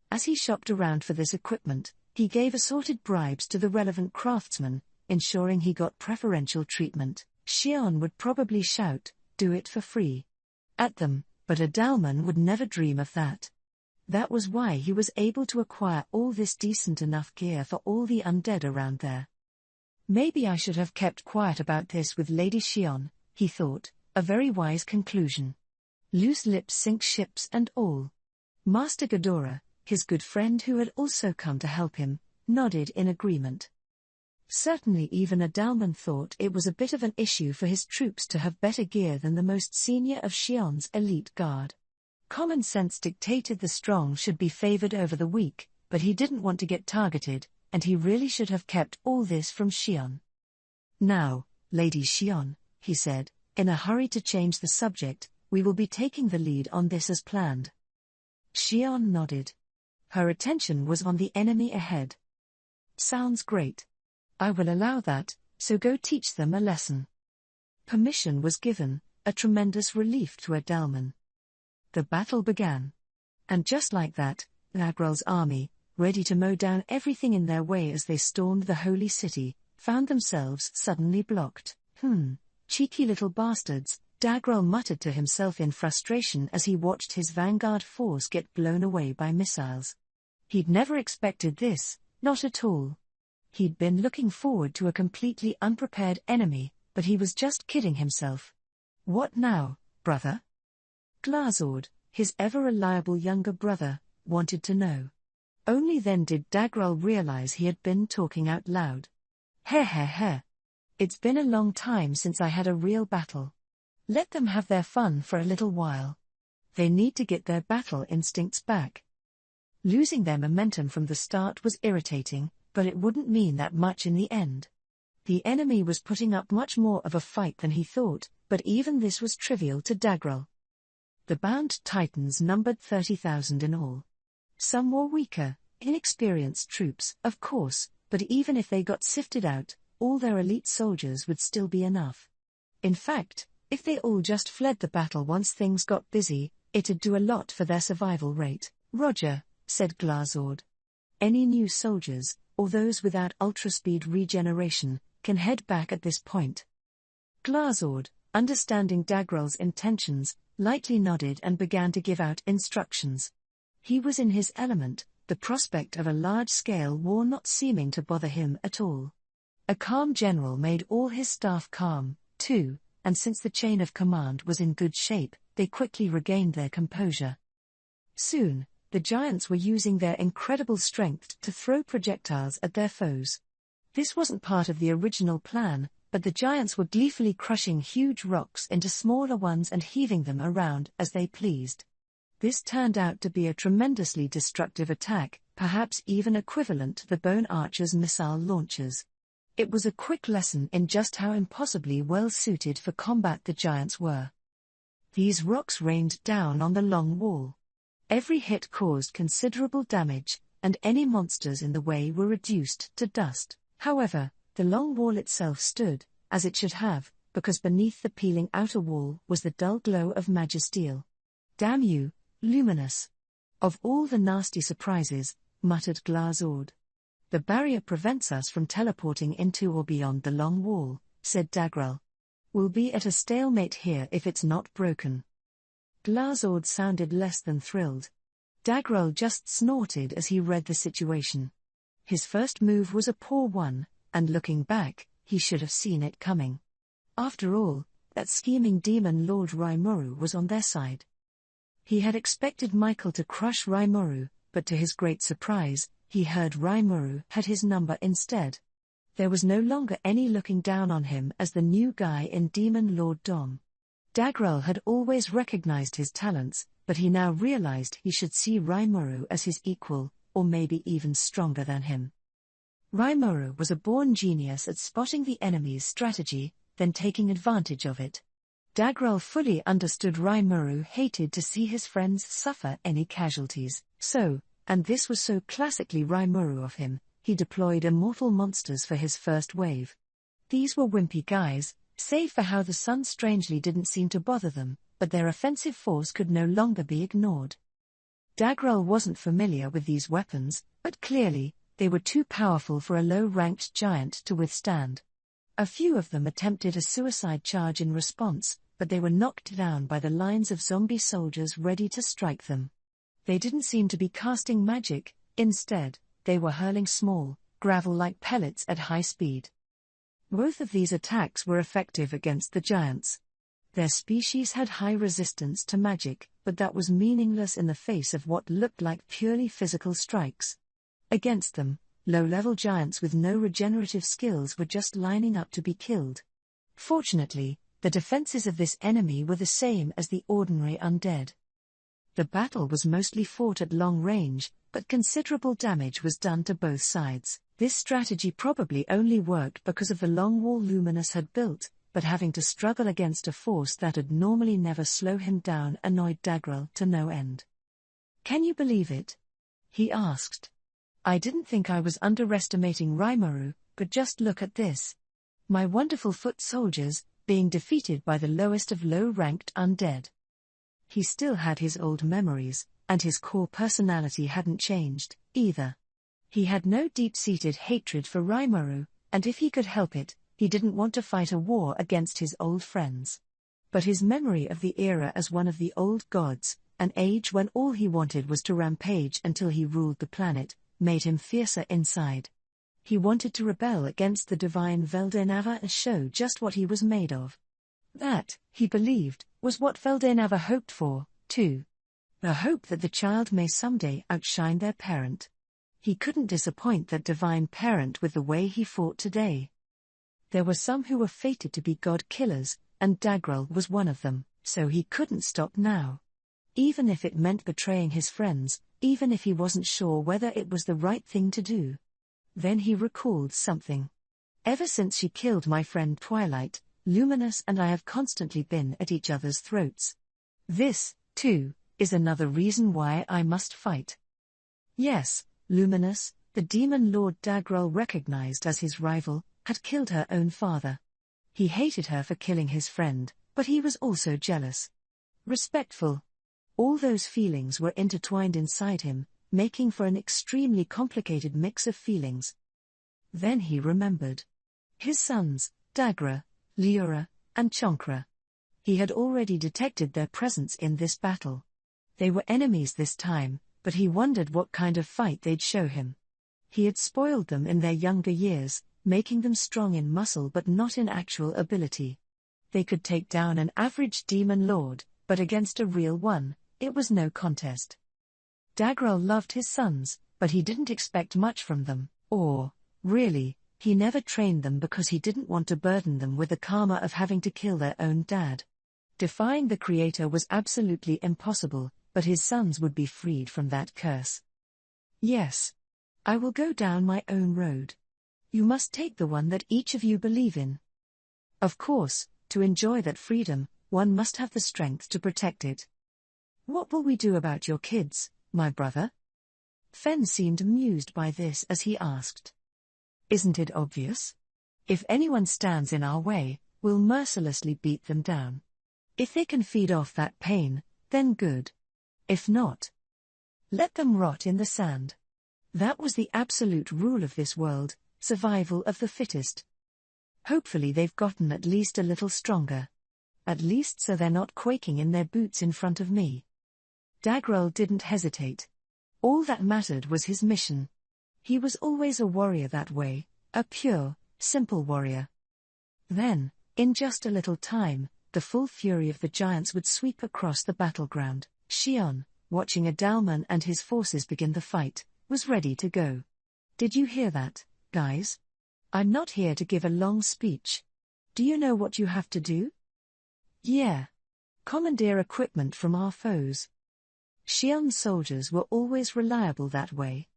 As he shopped around for this equipment, he gave assorted bribes to the relevant craftsmen, ensuring he got preferential treatment. Xion would probably shout, "Do it for free," at them, but a Dalman would never dream of that. That was why he was able to acquire all this decent enough gear for all the undead around there. Maybe I should have kept quiet about this with Lady Xion, he thought, a very wise conclusion. Loose lips sink ships and all. Master Ghidorah, his good friend who had also come to help him, nodded in agreement. Certainly even a Dalman thought it was a bit of an issue for his troops to have better gear than the most senior of Xion's elite guard. Common sense dictated the strong should be favored over the weak, but he didn't want to get targeted, and he really should have kept all this from Xion. Now, Lady Xion, he said, in a hurry to change the subject, we will be taking the lead on this as planned. Xion nodded. Her attention was on the enemy ahead. Sounds great. I will allow that, so go teach them a lesson. Permission was given, a tremendous relief to a Dalman. The battle began. And just like that, Nagral's army, ready to mow down everything in their way as they stormed the holy city, found themselves suddenly blocked. Cheeky little bastards, Dagral muttered to himself in frustration as he watched his vanguard force get blown away by missiles. He'd never expected this, not at all. He'd been looking forward to a completely unprepared enemy, but he was just kidding himself. What now, brother? Glazord, his ever-reliable younger brother, wanted to know. Only then did Dagral realize he had been talking out loud. Heh. It's been a long time since I had a real battle. Let them have their fun for a little while. They need to get their battle instincts back. Losing their momentum from the start was irritating, but it wouldn't mean that much in the end. The enemy was putting up much more of a fight than he thought, but even this was trivial to Dagral. The bound Titans numbered 30,000 in all. Some were weaker, inexperienced troops, of course, but even if they got sifted out, all their elite soldiers would still be enough. In fact, if they all just fled the battle once things got busy, it'd do a lot for their survival rate. Roger, said Glazord. Any new soldiers, or those without ultra-speed regeneration, can head back at this point. Glazord, understanding Dagral's intentions, lightly nodded and began to give out instructions. He was in his element, the prospect of a large-scale war not seeming to bother him at all. A calm general made all his staff calm, too, and since the chain of command was in good shape, they quickly regained their composure. Soon, the giants were using their incredible strength to throw projectiles at their foes. This wasn't part of the original plan, but the giants were gleefully crushing huge rocks into smaller ones and heaving them around as they pleased. This turned out to be a tremendously destructive attack, perhaps even equivalent to the Bone Archer's missile launchers. It was a quick lesson in just how impossibly well-suited for combat the giants were. These rocks rained down on the long wall. Every hit caused considerable damage, and any monsters in the way were reduced to dust. However, the long wall itself stood, as it should have, because beneath the peeling outer wall was the dull glow of Magisteel. Damn you, Luminous. Of all the nasty surprises, muttered Glazord. The barrier prevents us from teleporting into or beyond the long wall, said Dagral. We'll be at a stalemate here if it's not broken. Glazord sounded less than thrilled. Dagral just snorted as he read the situation. His first move was a poor one, and looking back, he should have seen it coming. After all, that scheming demon Lord Rimuru was on their side. He had expected Michael to crush Rimuru, but to his great surprise, he heard Rimuru had his number instead. There was no longer any looking down on him as the new guy in Demon Lord Dom. Dagral had always recognized his talents, but he now realized he should see Rimuru as his equal, or maybe even stronger than him. Rimuru was a born genius at spotting the enemy's strategy, then taking advantage of it. Dagral fully understood Rimuru hated to see his friends suffer any casualties, so, and this was so classically Rimuru of him, he deployed immortal monsters for his first wave. These were wimpy guys, save for how the sun strangely didn't seem to bother them, but their offensive force could no longer be ignored. Dagral wasn't familiar with these weapons, but clearly, they were too powerful for a low-ranked giant to withstand. A few of them attempted a suicide charge in response, but they were knocked down by the lines of zombie soldiers ready to strike them. They didn't seem to be casting magic, instead, they were hurling small, gravel-like pellets at high speed. Both of these attacks were effective against the giants. Their species had high resistance to magic, but that was meaningless in the face of what looked like purely physical strikes. Against them, low-level giants with no regenerative skills were just lining up to be killed. Fortunately, the defenses of this enemy were the same as the ordinary undead. The battle was mostly fought at long range, but considerable damage was done to both sides. This strategy probably only worked because of the long wall Luminous had built, but having to struggle against a force that'd normally never slow him down annoyed Dagral to no end. "Can you believe it?" he asked. "I didn't think I was underestimating Rimuru, but just look at this. My wonderful foot soldiers, being defeated by the lowest of low-ranked undead." He still had his old memories, and his core personality hadn't changed, either. He had no deep-seated hatred for Rimuru, and if he could help it, he didn't want to fight a war against his old friends. But his memory of the era as one of the old gods, an age when all he wanted was to rampage until he ruled the planet, made him fiercer inside. He wanted to rebel against the divine Veldenava and show just what he was made of. That, he believed, was what Veldenava hoped for, too. The hope that the child may someday outshine their parent. He couldn't disappoint that divine parent with the way he fought today. There were some who were fated to be god-killers, and Dagral was one of them, so he couldn't stop now. Even if it meant betraying his friends, even if he wasn't sure whether it was the right thing to do. Then he recalled something. "Ever since she killed my friend Twilight, Luminous and I have constantly been at each other's throats. This, too, is another reason why I must fight." Yes, Luminous, the demon lord Dagral recognized as his rival, had killed her own father. He hated her for killing his friend, but he was also jealous. Respectful. All those feelings were intertwined inside him, making for an extremely complicated mix of feelings. Then he remembered. His sons, Dagra, Liura, and Chonkra. He had already detected their presence in this battle. They were enemies this time, but he wondered what kind of fight they'd show him. He had spoiled them in their younger years, making them strong in muscle but not in actual ability. They could take down an average demon lord, but against a real one, it was no contest. Dagral loved his sons, but he didn't expect much from them, or, really, he never trained them because he didn't want to burden them with the karma of having to kill their own dad. Defying the Creator was absolutely impossible, but his sons would be freed from that curse. "Yes. I will go down my own road. You must take the one that each of you believe in. Of course, to enjoy that freedom, one must have the strength to protect it. What will we do about your kids, my brother?" Fen seemed amused by this as he asked. "Isn't it obvious? If anyone stands in our way, we'll mercilessly beat them down. If they can feed off that pain, then good. If not, let them rot in the sand. That was the absolute rule of this world, survival of the fittest. Hopefully they've gotten at least a little stronger. At least so they're not quaking in their boots in front of me." Dagral didn't hesitate. All that mattered was his mission. He was always a warrior that way, a pure, simple warrior. Then, in just a little time, the full fury of the giants would sweep across the battleground. Shion, watching Adalman and his forces begin the fight, was ready to go. "Did you hear that, guys? I'm not here to give a long speech. Do you know what you have to do?" "Yeah. commandeer equipment from our foes. Xi'an's soldiers were always reliable that way.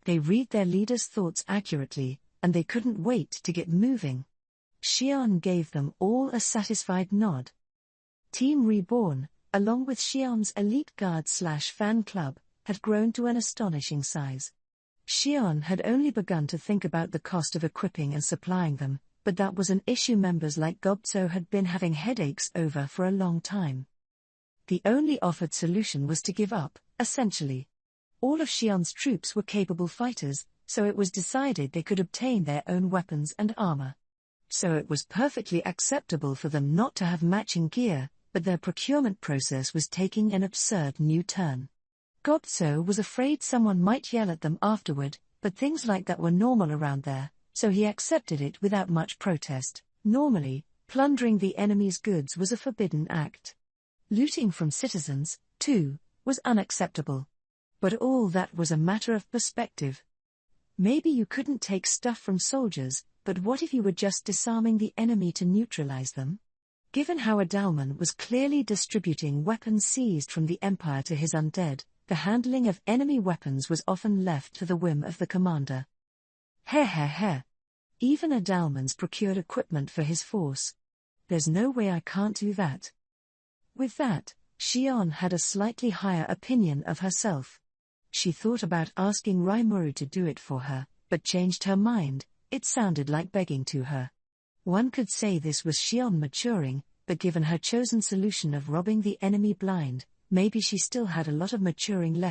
They read their leader's thoughts accurately, and they couldn't wait to get moving. Xi'an gave them all a satisfied nod. Team Reborn, along with Xi'an's elite guard/fan club, had grown to an astonishing size. Xi'an had only begun to think about the cost of equipping and supplying them, but that was an issue members like Gobzo had been having headaches over for a long time. The only offered solution was to give up, essentially. All of Xi'an's troops were capable fighters, so it was decided they could obtain their own weapons and armor. So it was perfectly acceptable for them not to have matching gear, but their procurement process was taking an absurd new turn. Gobzo was afraid someone might yell at them afterward, but things like that were normal around there, so he accepted it without much protest. Normally, plundering the enemy's goods was a forbidden act. Looting from citizens, too, was unacceptable. But all that was a matter of perspective. Maybe you couldn't take stuff from soldiers, but what if you were just disarming the enemy to neutralize them? Given how Adalman was clearly distributing weapons seized from the Empire to his undead, the handling of enemy weapons was often left to the whim of the commander. Even Adalman's procured equipment for his force. There's no way I can't do that. With that, Xi'an had a slightly higher opinion of herself. She thought about asking Rimuru to do it for her, but changed her mind. It sounded like begging to her. One could say this was Xi'an maturing, but given her chosen solution of robbing the enemy blind, maybe she still had a lot of maturing left.